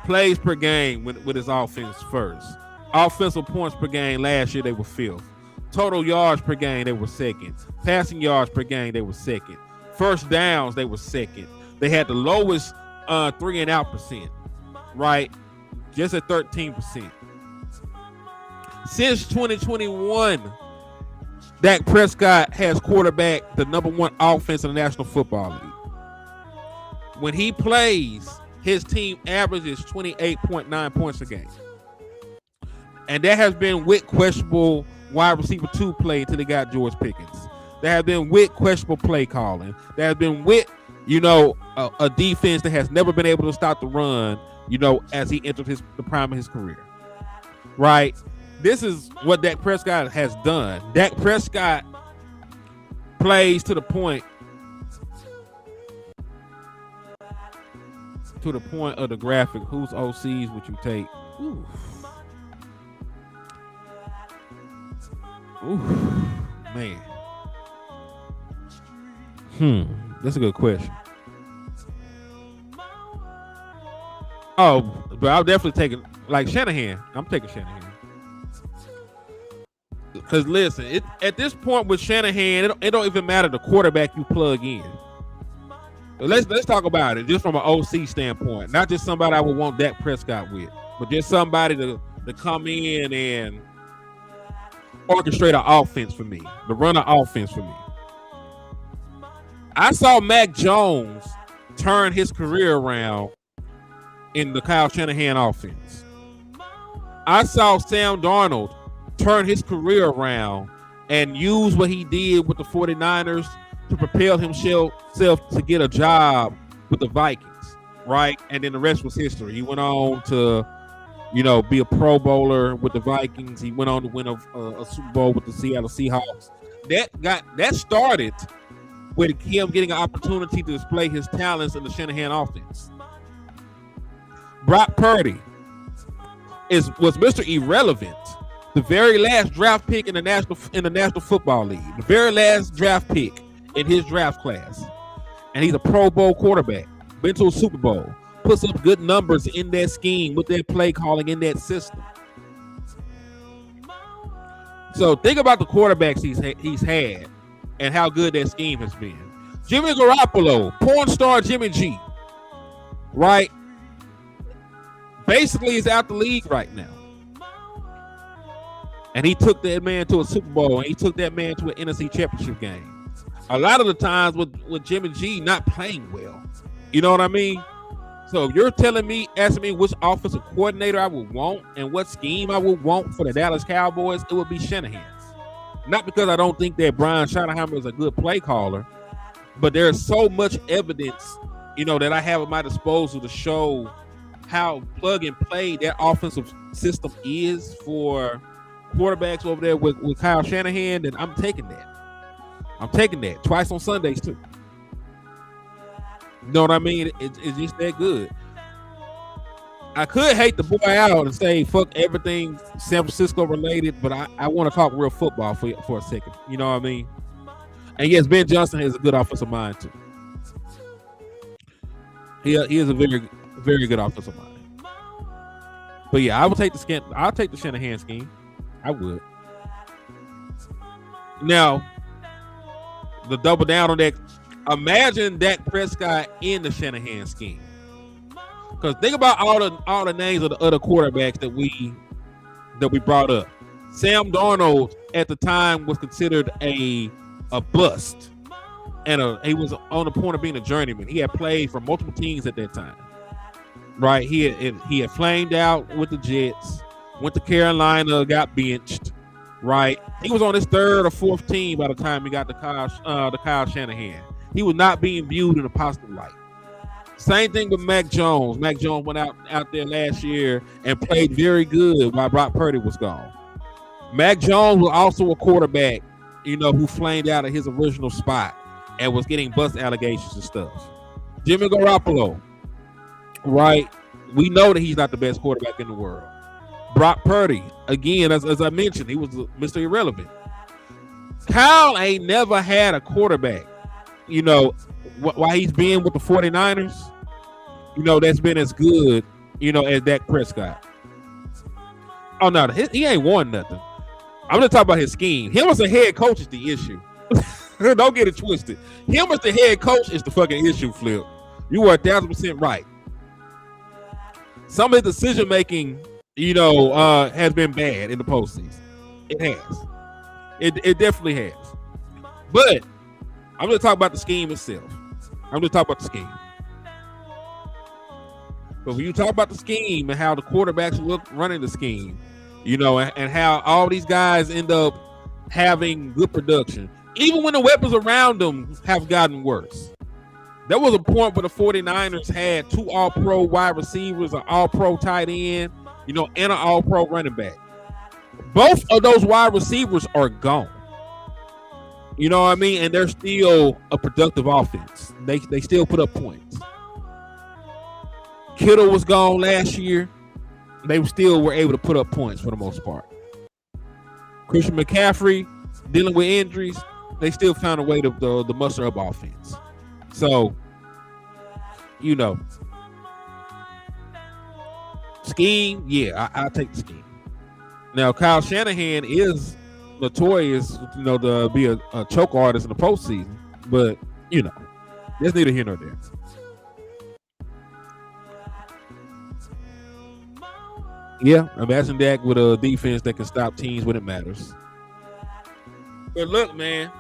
Plays per game with his offense first. Offensive points per game last year, they were fifth. Total yards per game, they were second. Passing yards per game, they were second. First downs, they were second. They had the lowest 3-and-out percent, right? Just at 13%. Since 2021, Dak Prescott has quarterbacked the number 1 offense in the National Football League. When he plays, his team averages 28.9 points a game. And that has been with questionable wide receiver 2 play until they got George Pickens. That has been with questionable play calling. That has been with, a defense that has never been able to stop the run, as he entered the prime of his career. Right? This is what Dak Prescott has done. Dak Prescott plays to the point of the graphic. Whose OCs would you take? Ooh. Man. That's a good question. Oh, but I'll definitely take it. Like Shanahan. I'm taking Shanahan. Because listen, at this point with Shanahan, it don't even matter the quarterback you plug in. Let's talk about it just from an OC standpoint. Not just somebody I would want Dak Prescott with, but just somebody to come in and orchestrate an offense for me, to run an offense for me. I saw Mac Jones turn his career around in the Kyle Shanahan offense. I saw Sam Darnold turn his career around and use what he did with the 49ers to propel himself to get a job with the Vikings, right? And then the rest was history. He went on to, be a Pro Bowler with the Vikings. He went on to win a Super Bowl with the Seattle Seahawks. That started with him getting an opportunity to display his talents in the Shanahan offense. Brock Purdy was Mr. Irrelevant, the very last draft pick in the National Football League, the very last draft pick in his draft class, and he's a Pro Bowl quarterback. Been to a Super Bowl, puts up good numbers in that scheme with their play calling in that system. So think about the quarterbacks he's had and how good that scheme has been. Jimmy Garoppolo, porn star Jimmy G, right? Basically, is out the league right now. And he took that man to a Super Bowl, and he took that man to an NFC Championship game. A lot of the times with Jimmy G not playing well. You know what I mean? So if you're asking me which offensive coordinator I would want and what scheme I would want for the Dallas Cowboys, it would be Shanahan's. Not because I don't think that Brian Schottenheimer is a good play caller, but there's so much evidence, that I have at my disposal to show how plug and play that offensive system is for quarterbacks over there with Kyle Shanahan, that I'm taking that. I'm taking that twice on Sundays too. You know what I mean? It's just that good. I could hate the boy out and say fuck everything San Francisco related, but I want to talk real football for a second. You know what I mean? And yes, Ben Johnson has a good offensive mind too. He is a very, very good offensive mind. But yeah, I'll take the Shanahan scheme. I would. Now, the double down on that. Imagine Dak Prescott in the Shanahan scheme. Because think about all the names of the other quarterbacks that we brought up. Sam Darnold at the time was considered a bust, and he was on the point of being a journeyman. He had played for multiple teams at that time, right? He had flamed out with the Jets, went to Carolina, got benched, right? He was on his third or fourth team by the time he got to Kyle Shanahan. He was not being viewed in a positive light. Same thing with Mac Jones. Mac Jones went out there last year and played very good while Brock Purdy was gone. Mac Jones was also a quarterback, who flamed out of his original spot and was getting bust allegations and stuff. Jimmy Garoppolo, right? We know that he's not the best quarterback in the world. Brock Purdy, again, as I mentioned, he was Mr. Irrelevant. Kyle ain't never had a quarterback, while he's been with the 49ers, that's been as good, as Dak Prescott. Oh, no, he ain't won nothing. I'm gonna talk about his scheme. Him as a head coach is the issue. Don't get it twisted. Him as the head coach is the fucking issue, Flip. You are 1,000% right. Some of his decision making, has been bad in the postseason. It has. It definitely has. But I'm going to talk about the scheme itself. I'm going to talk about the scheme. But when you talk about the scheme and how the quarterbacks look running the scheme, and how all these guys end up having good production, even when the weapons around them have gotten worse. There was a point where the 49ers had 2 all-pro wide receivers, an all-pro tight end, and an all-pro running back. Both of those wide receivers are gone. You know what I mean? And they're still a productive offense. They still put up points. Kittle was gone last year. They still were able to put up points for the most part. Christian McCaffrey dealing with injuries, they still found a way to muster up offense. So, scheme, yeah, I'll take the scheme. Now, Kyle Shanahan is notorious, to be a choke artist in the postseason, but there's neither here nor there. Yeah, imagine Dak with a defense that can stop teams when it matters. But look, man,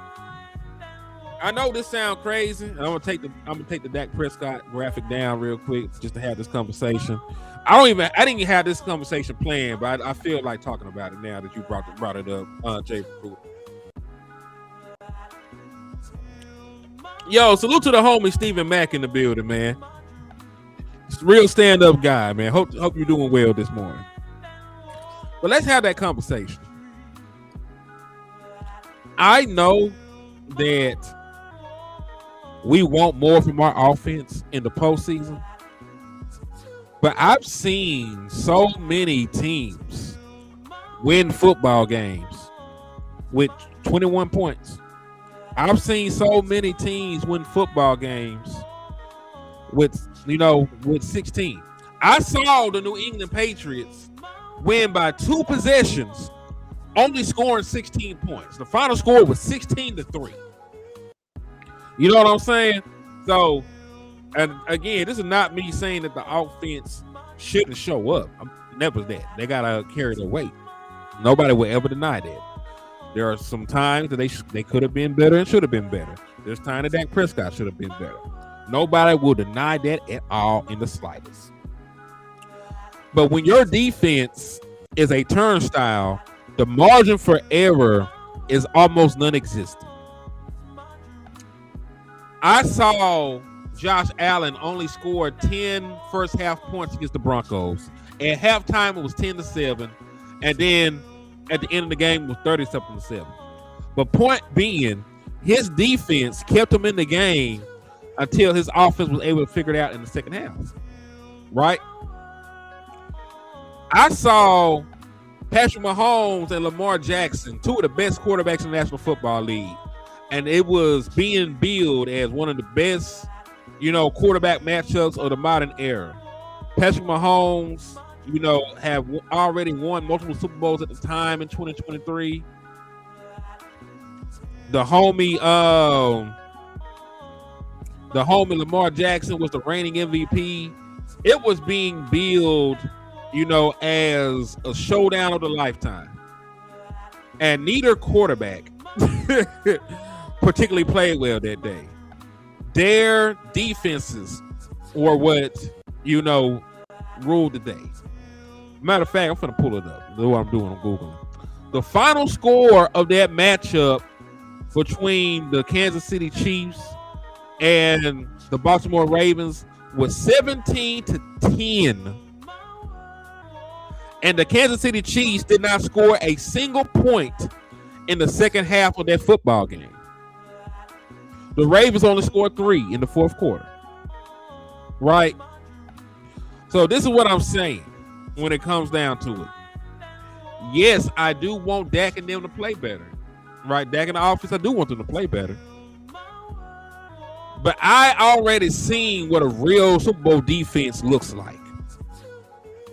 I know this sounds crazy. I'm gonna take the Dak Prescott graphic down real quick just to have this conversation. I didn't even have this conversation planned, but I feel like talking about it now that you brought it up, Jay. Yo, salute to the homie Stephen Mack in the building, man. Real stand-up guy, man. Hope you're doing well this morning. But let's have that conversation. I know that we want more from our offense in the postseason, but I've seen so many teams win football games with 21 points. I've seen so many teams win football games with 16. I saw the New England Patriots win by 2 possessions, only scoring 16 points. The final score was 16-3. You know what I'm saying? So, and again, this is not me saying that the offense shouldn't show up. Never that. They gotta carry their weight. Nobody will ever deny that. There are some times that they could have been better and should have been better. There's time that Dak Prescott should have been better. Nobody will deny that at all in the slightest. But when your defense is a turnstile, the margin for error is almost non-existent. I saw Josh Allen only score 10 first half points against the Broncos. At halftime, it was 10-7. And then at the end of the game, it was 30-7. But point being, his defense kept him in the game until his offense was able to figure it out in the second half. Right? I saw Patrick Mahomes and Lamar Jackson, 2 of the best quarterbacks in the National Football League. And it was being billed as one of the best, quarterback matchups of the modern era. Patrick Mahomes, have already won multiple Super Bowls at the time in 2023. The homie Lamar Jackson was the reigning MVP. It was being billed, as a showdown of the lifetime. And neither quarterback particularly played well that day. Their defenses were what, ruled the day. Matter of fact, I'm going to pull it up. That's what I'm doing on Google. The final score of that matchup between the Kansas City Chiefs and the Baltimore Ravens was 17-10. And the Kansas City Chiefs did not score a single point in the second half of that football game. The Ravens only scored 3 in the fourth quarter. Right? So this is what I'm saying when it comes down to it. Yes, I do want Dak and them to play better. Right? Dak and the offense, I do want them to play better. But I already seen what a real Super Bowl defense looks like.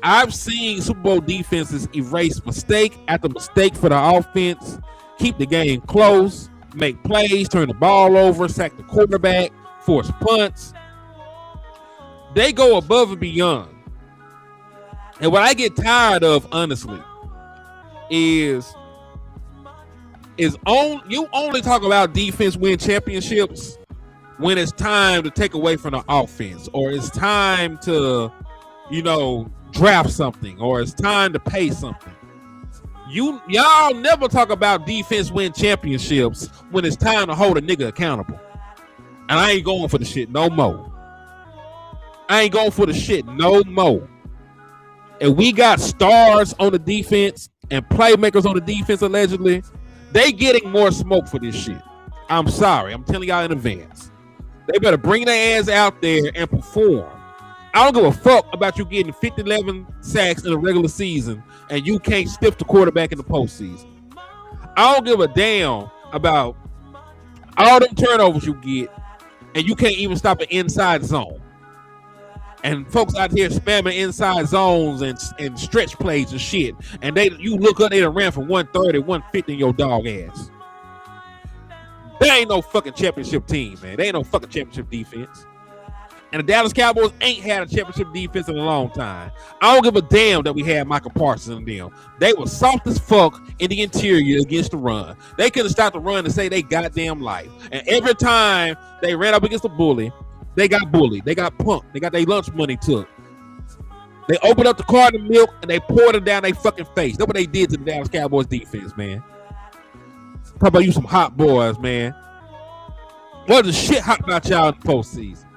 I've seen Super Bowl defenses erase mistake after mistake for the offense, keep the game close, make plays, turn the ball over, sack the quarterback, force punts. They go above and beyond. And what I get tired of, honestly, is you only talk about defense win championships when it's time to take away from the offense, or it's time to, draft something, or it's time to pay something. Y'all never talk about defense win championships when it's time to hold a nigga accountable. And I ain't going for the shit no more. And we got stars on the defense and playmakers on the defense, allegedly. They getting more smoke for this shit. I'm sorry. I'm telling y'all in advance. They better bring their ass out there and perform. I don't give a fuck about you getting 11 sacks in the regular season and you can't stiff the quarterback in the postseason. I don't give a damn about all them turnovers you get and you can't even stop an inside zone. And folks out here spamming inside zones and stretch plays and shit. And you look up, they done ran from 130, 150 in your dog ass. There ain't no fucking championship team, man. There ain't no fucking championship defense. And the Dallas Cowboys ain't had a championship defense in a long time. I don't give a damn that we had Michael Parsons and them. They were soft as fuck in the interior against the run. They could have stopped the run and say they goddamn life. And every time they ran up against a bully, they got bullied. They got punked. They got their lunch money took. They opened up the carton of milk and they poured it down their fucking face. That's what they did to the Dallas Cowboys defense, man. Talk about you some hot boys, man. What the shit hot about y'all in the postseason?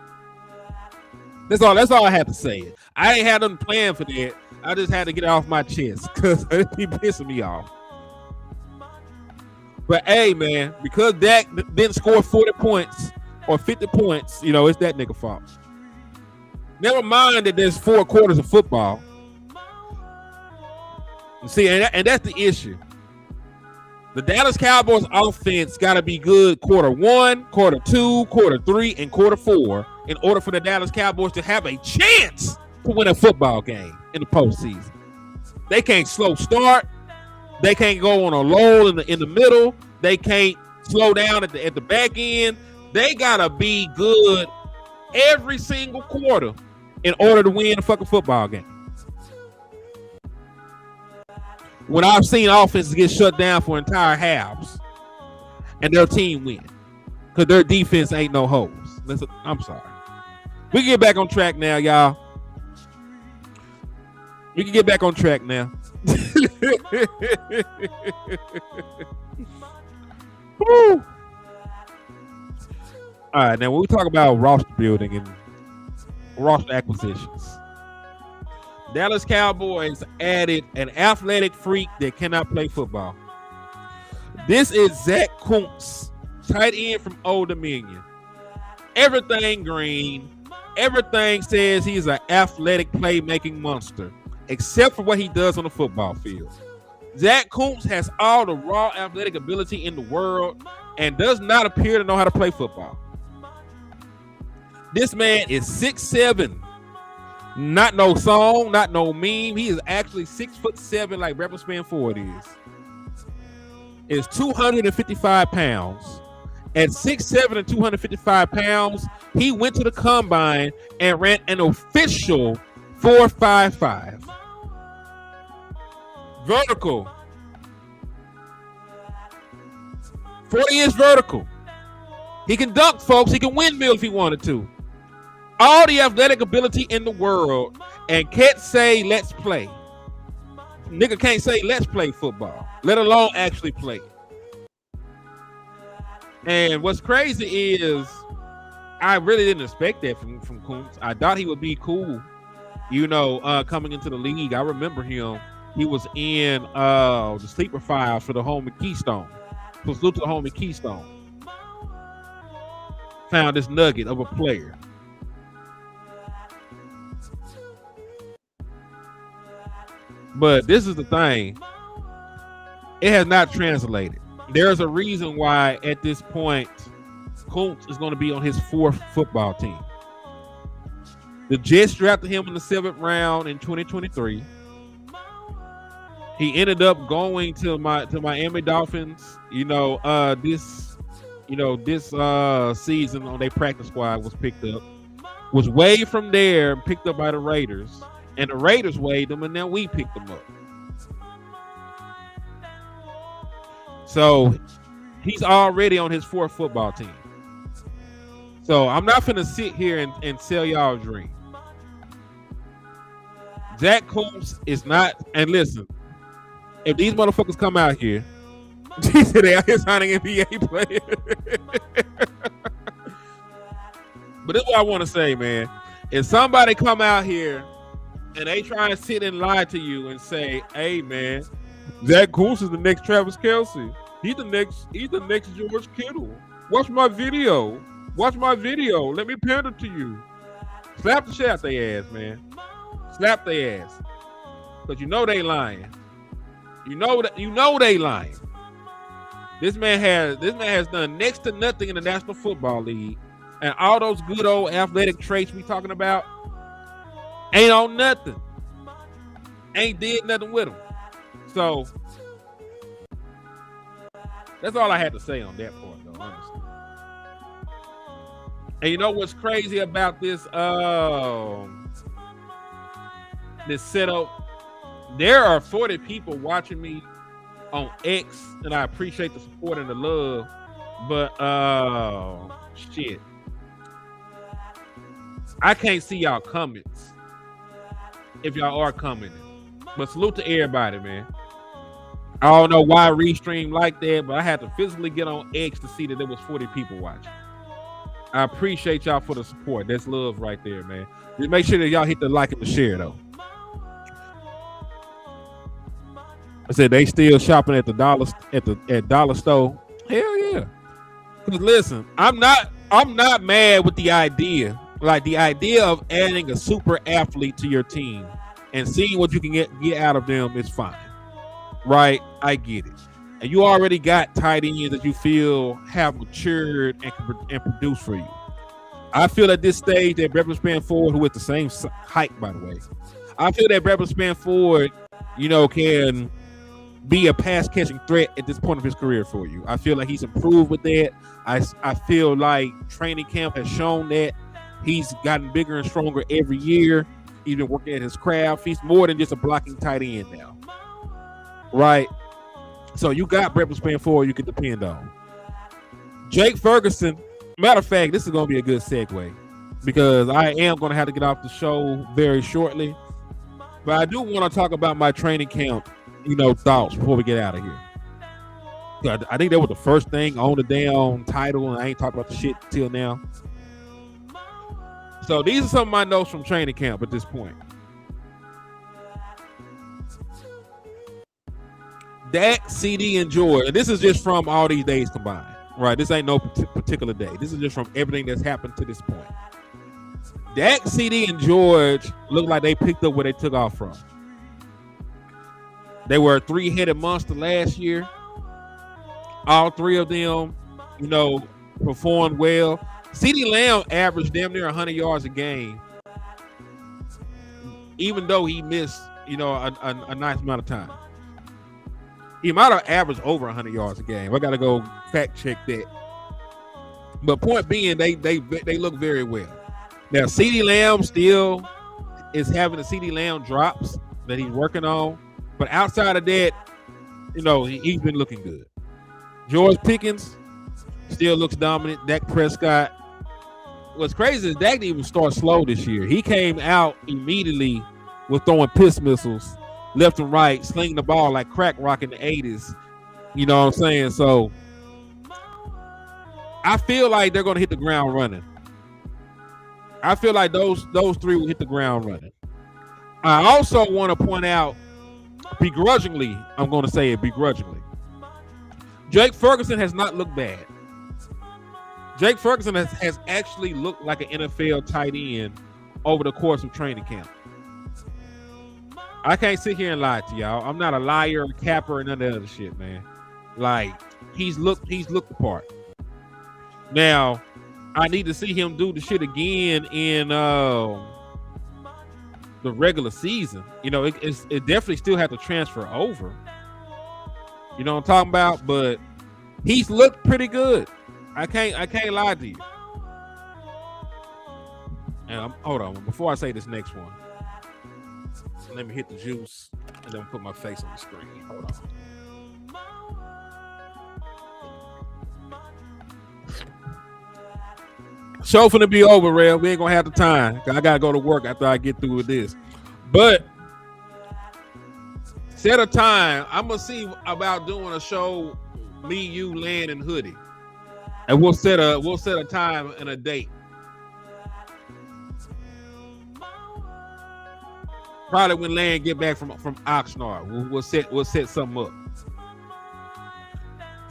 That's all I had to say. I ain't had nothing planned for that. I just had to get it off my chest because it be pissing me off. But hey, man, because Dak didn't score 40 points or 50 points, it's that nigga fault. Never mind that there's 4 quarters of football. See, and that's the issue. The Dallas Cowboys offense got to be good quarter 1, quarter 2, quarter 3, and quarter 4 in order for the Dallas Cowboys to have a chance to win a football game in the postseason. They can't slow start. They can't go on a lull in the middle. They can't slow down at the back end. They got to be good every single quarter in order to win a fucking football game. When I've seen offenses get shut down for entire halves and their team win because their defense ain't no hoes. I'm sorry. We can get back on track now, y'all. We can get back on track now. Woo. All right, now when we talk about roster building and roster acquisitions, Dallas Cowboys added an athletic freak that cannot play football. This is Zach Kuntz, tight end from Old Dominion. Everything green. Everything says he's an athletic playmaking monster, except for what he does on the football field. Zach Kuntz has all the raw athletic ability in the world and does not appear to know how to play football. This man is 6'7". Not no song, not no meme. He is actually 6'7", like Rebel Span Ford is 255 pounds. At 6'7" and 255 pounds, he went to the combine and ran an official 4.55. Vertical. 40-inch vertical. He can dunk, folks. He can windmill if he wanted to. All the athletic ability in the world, and can't say let's play. Nigga can't say let's play football, let alone actually play. And what's crazy is I really didn't expect that from Kuntz. I thought he would be cool, coming into the league. I remember him. He was in the sleeper files for the homie Keystone. So salute to the homie Keystone. Found this nugget of a player. But this is the thing. It has not translated. There's a reason why at this point Kuntz is going to be on his 4th football team. The Jets drafted him in the 7th round in 2023. He ended up going to Miami Dolphins. This season on their practice squad was picked up. Was waived from there and picked up by the Raiders. And the Raiders waived him, and then we picked him up. So he's already on his 4th football team. So I'm not going to sit here and sell y'all a dream. Zach Coombs is not, and listen, if these motherfuckers come out here, they out here signing NBA players. But this is what I want to say, man. If somebody come out here and they try and sit and lie to you and say, hey, man, Zach Coombs is the next Travis Kelce. He's the next George Kittle. Watch my video. Let me pander to you. Slap the shit out their ass, man. Slap their ass. Because you know they lying. You know they lying. This man has done next to nothing in the National Football League. And all those good old athletic traits we talking about ain't on nothing. Ain't did nothing with them. So that's all I had to say on that part, though, honestly. And you know what's crazy about this this setup? There are 40 people watching me on X, and I appreciate the support and the love. But shit, I can't see y'all comments if y'all are commenting. But salute to everybody, man. I don't know why Restream like that, but I had to physically get on X to see that there was 40 people watching. I appreciate y'all for the support. That's love right there, man. Just make sure that y'all hit the like and the share, though. I said they still shopping at the dollar store. Hell yeah. Because listen, I'm not mad with the idea. Like the idea of adding a super athlete to your team and seeing what you can get out of them is fine. Right? I get it. And you already got tight ends that you feel have matured and produce for you. I feel at this stage that Brevin Spann-Ford, who is the same height, by the way, I feel that Brevin Spann-Ford, can be a pass-catching threat at this point of his career for you. I feel like he's improved with that. I feel like training camp has shown that he's gotten bigger and stronger every year. He's been working at his craft. He's more than just a blocking tight end now. Right? So you got Brevin Spann-Ford you can depend on. Jake Ferguson, matter of fact, this is going to be a good segue because I am going to have to get off the show very shortly. But I do want to talk about my training camp, thoughts before we get out of here. I think that was the first thing on the damn title, and I ain't talked about the shit till now. So these are some of my notes from training camp at this point. Dak, CD, and George, and this is just from all these days combined, right? This ain't no particular day. This is just from everything that's happened to this point. Dak, CD, and George look like they picked up where they took off from. They were a 3-headed monster last year. All 3 of them, performed well. CeeDee Lamb averaged damn near 100 yards a game, even though he missed, a nice amount of time. He might have averaged over 100 yards a game. I got to go fact check that. But point being, they look very well. Now, CeeDee Lamb still is having the CeeDee Lamb drops that he's working on. But outside of that, he's been looking good. George Pickens still looks dominant. Dak Prescott. What's crazy is Dak didn't even start slow this year. He came out immediately with throwing piss missiles left and right, slinging the ball like crack rock in the 80s. You know what I'm saying? So I feel like they're going to hit the ground running. I feel like those 3 will hit the ground running. I also want to point out, begrudgingly, I'm going to say it begrudgingly, Jake Ferguson has not looked bad. Jake Ferguson has actually looked like an NFL tight end over the course of training camp. I can't sit here and lie to y'all. I'm not a liar, a capper, and none of that other shit, man. Like, he's looked the part. Now, I need to see him do the shit again in the regular season. You know, it definitely still have to transfer over. You know what I'm talking about? But he's looked pretty good. I can't lie to you. And hold on, before I say this next one, let me hit the juice and then put my face on the screen. Hold on. Show finna be over, Rev. We ain't gonna have the time. I gotta go to work after I get through with this. But set a time. I'm gonna see about doing a show, me, you, Land, and Hoodie, and we'll set a time and a date. Probably when Land get back from Oxnard, we'll set something up.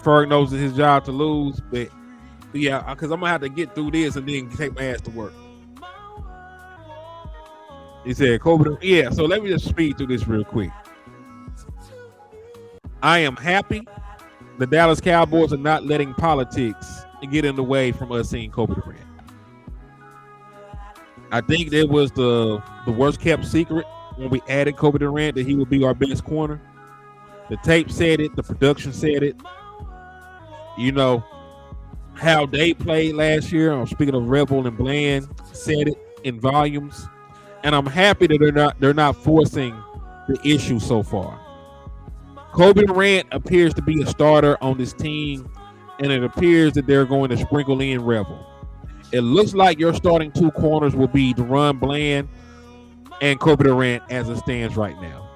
Ferg knows it's his job to lose, but yeah, because I'm gonna have to get through this and then take my ass to work. He said, Kobe. Yeah, so let me just speed through this real quick. I am happy the Dallas Cowboys are not letting politics get in the way from us seeing Kobe Durant. I think that was the worst kept secret when we added Kobe Durant, that he would be our best corner. The tape said it, the production said it. You know, how they played last year, speaking of Rebel and Bland, said it in volumes. And I'm happy that they're not forcing the issue so far. Kobe Durant appears to be a starter on this team, and it appears that they're going to sprinkle in Rebel. It looks like your starting two corners will be Deron Bland and Kobe Durant as it stands right now.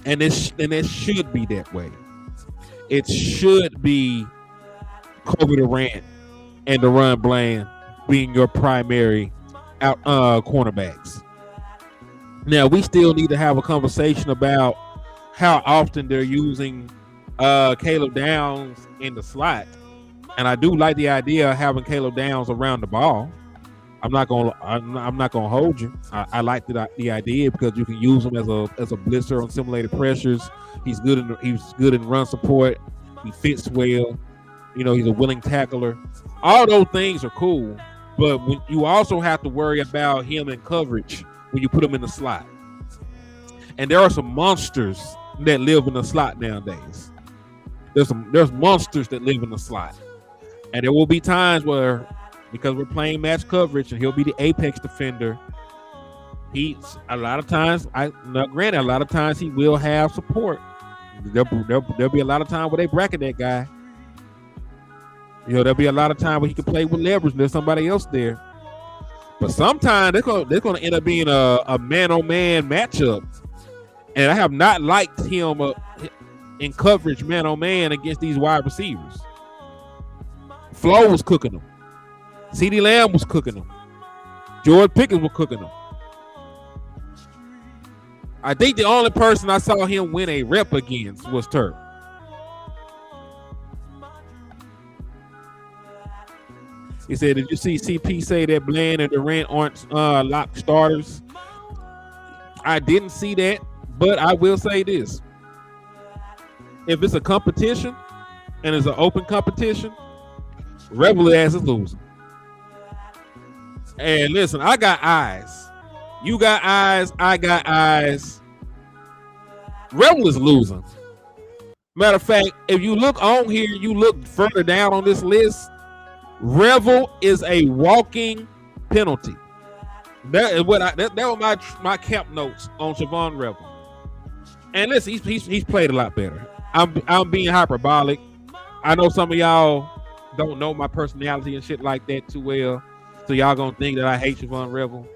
And it should be that way. It should be Kobe Durant and Deron Bland being your primary cornerbacks. Now, we still need to have a conversation about how often they're using Caleb Downs in the slot. And I do like the idea of having Caleb Downs around the ball. I'm not gonna hold you. I like the idea because you can use him as a blitzer on simulated pressures. He's good in run support. He fits well. You know, he's a willing tackler. All those things are cool, but when you also have to worry about him in coverage when you put him in the slot. And there are some monsters that live in the slot nowadays. There's monsters that live in the slot, and there will be times where, because we're playing match coverage and he'll be the apex defender, a lot of times he will have support. There'll be a lot of time where they bracket that guy. You know, there'll be a lot of time where he can play with leverage and there's somebody else there. But sometimes they're going to end up being a man-on-man matchup. And I have not liked him in coverage man-on-man against these wide receivers. Flo was cooking them. CeeDee Lamb was cooking them. George Pickens was cooking them. I think the only person I saw him win a rep against was Turk. He said, did you see CP say that Bland and Durant aren't lock starters? I didn't see that, but I will say this. If it's a competition and it's an open competition, Rebel ass is losing. And listen, I got eyes. You got eyes. I got eyes. Rebel is losing. Matter of fact, if you look on here, you look further down on this list, Rebel is a walking penalty. That is what that were my camp notes on Siobhan Rebel. And listen, he's played a lot better. I'm being hyperbolic. I know some of y'all don't know my personality and shit like that too well, so y'all gonna think that I hate Siobhan Rebel.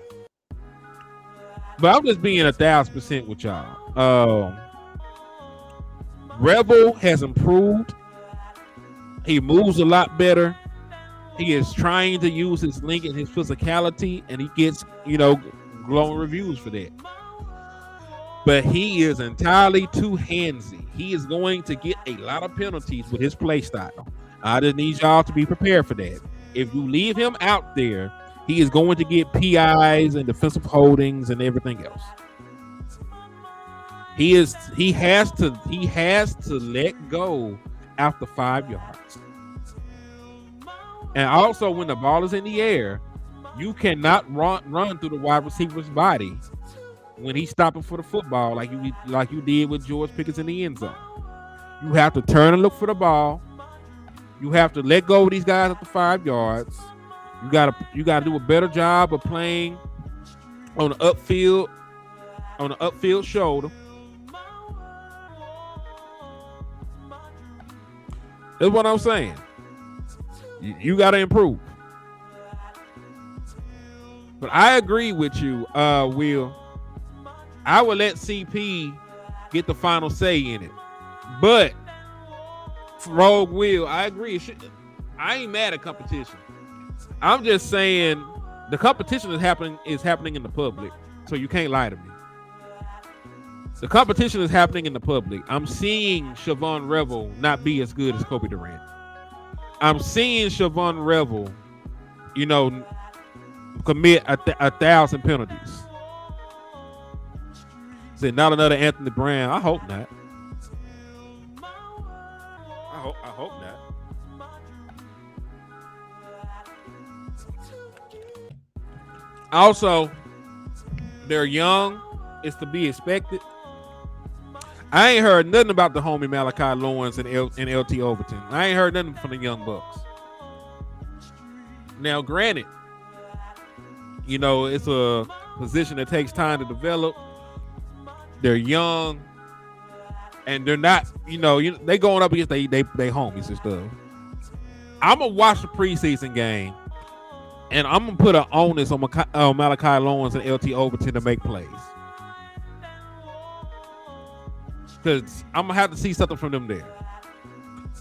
But I'm just being 1,000% with y'all. Rebel has improved. He moves a lot better. He is trying to use his length and his physicality, and he gets, glowing reviews for that. But he is entirely too handsy. He is going to get a lot of penalties with his play style. I just need y'all to be prepared for that. If you leave him out there, he is going to get PIs and defensive holdings and everything else. He has to let go after 5 yards. And also, when the ball is in the air, You cannot run through the wide receiver's body when he's stopping for the football like you did with George Pickens in the end zone. You have to turn and look for the ball. You have to let go of these guys at the 5 yards. You gotta do a better job of playing on the upfield shoulder. That's what I'm saying. You got to improve. But I agree with you, Will. I would let CP get the final say in it. But Rogue Will, I agree. I ain't mad at competition. I'm just saying the competition is happening in the public, so you can't lie to me. The competition is happening in the public. I'm seeing Siobhan Revel not be as good as Kobe Durant. I'm seeing Siobhan Revel, commit 1,000 penalties. Said not another Anthony Brown. I hope not. I hope not. Also, they're young. It's to be expected. I ain't heard nothing about the homie Malachi Lawrence and LT Overton. I ain't heard nothing from the young Bucks. Now, granted, it's a position that takes time to develop. They're young, and they're not, they going up against they homies and stuff. I'm gonna watch the preseason game, and I'm gonna put an onus on Malachi Lawrence and LT Overton to make plays. Because I'm going to have to see something from them there.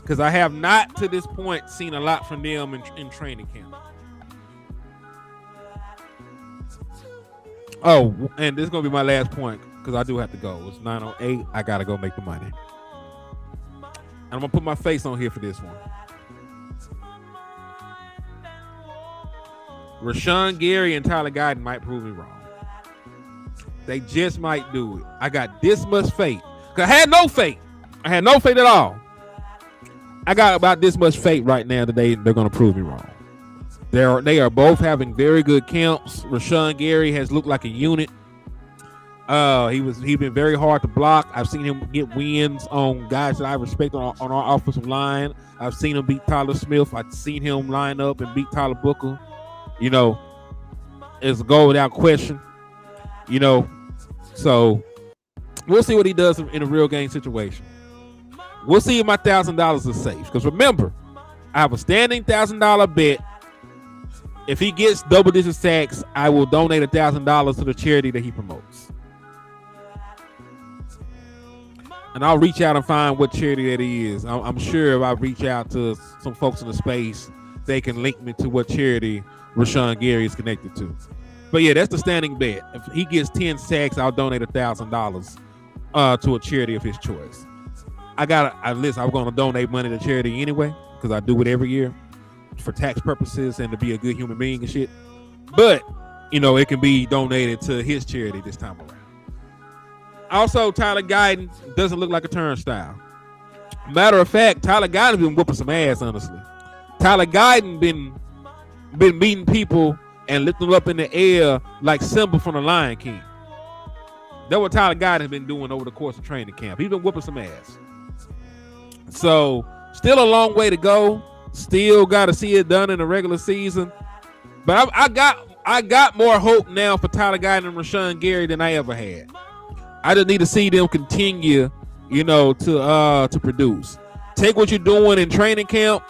Because I have not, to this point, seen a lot from them in training camp. Oh, and this is going to be my last point, because I do have to go. It's 9:08. I got to go make the money. And I'm going to put my face on here for this one. Rashawn Gary and Tyler Guyton might prove me wrong. They just might do it. I got this much faith. I had no faith. I had no faith at all. I got about this much faith right now that they're going to prove me wrong. They are both having very good camps. Rashawn Gary has looked like a unit. He's been very hard to block. I've seen him get wins on guys that I respect on our offensive line. I've seen him beat Tyler Smith. I've seen him line up and beat Tyler Booker. It's a goal without question. So we'll see what he does in a real game situation. We'll see if my $1,000 is safe. Because remember, I have a standing $1,000 bet. If he gets double-digit sacks, I will donate $1,000 to the charity that he promotes. And I'll reach out and find what charity that he is. I'm sure if I reach out to some folks in the space, they can link me to what charity Rashawn Gary is connected to. But yeah, that's the standing bet. If he gets 10 sacks, I'll donate $1,000 to a charity of his choice. I'm going to donate money to charity anyway, because I do it every year for tax purposes and to be a good human being and shit. But, it can be donated to his charity this time around. Also, Tyler Guyton doesn't look like a turnstile. Matter of fact, Tyler Guyton's been whooping some ass, honestly. Tyler Guyton been meeting people and lifting them up in the air like Simba from the Lion King. That's what Tyler Guyton has been doing over the course of training camp. He's been whooping some ass. So, still a long way to go. Still got to see it done in the regular season. But I got more hope now for Tyler Guyton and Rashawn Gary than I ever had. I just need to see them continue, to produce. Take what you're doing in training camp,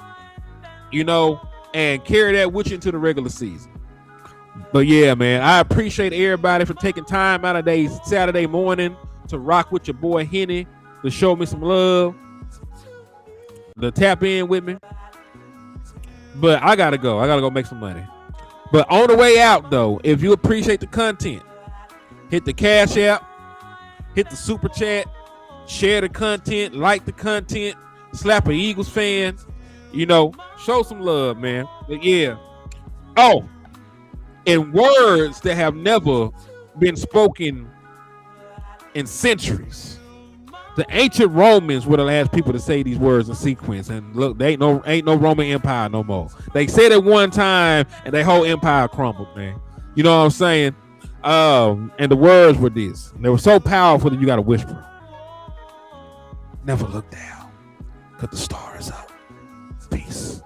and carry that with you into the regular season. But yeah, man, I appreciate everybody for taking time out of their Saturday morning to rock with your boy Henny, to show me some love, to tap in with me. But I gotta go make some money. But on the way out, though, if you appreciate the content, hit the Cash App, hit the Super Chat, share the content, like the content, slap an Eagles fan, show some love, man. But yeah. Oh, in words that have never been spoken in centuries, The ancient Romans were the last people to say these words in sequence. And look, they ain't no Roman Empire no more. They said it one time and their whole empire crumbled, man. You know what I'm saying? And the words were this. They were so powerful that you got to whisper. Never look down, because the star is up. Peace.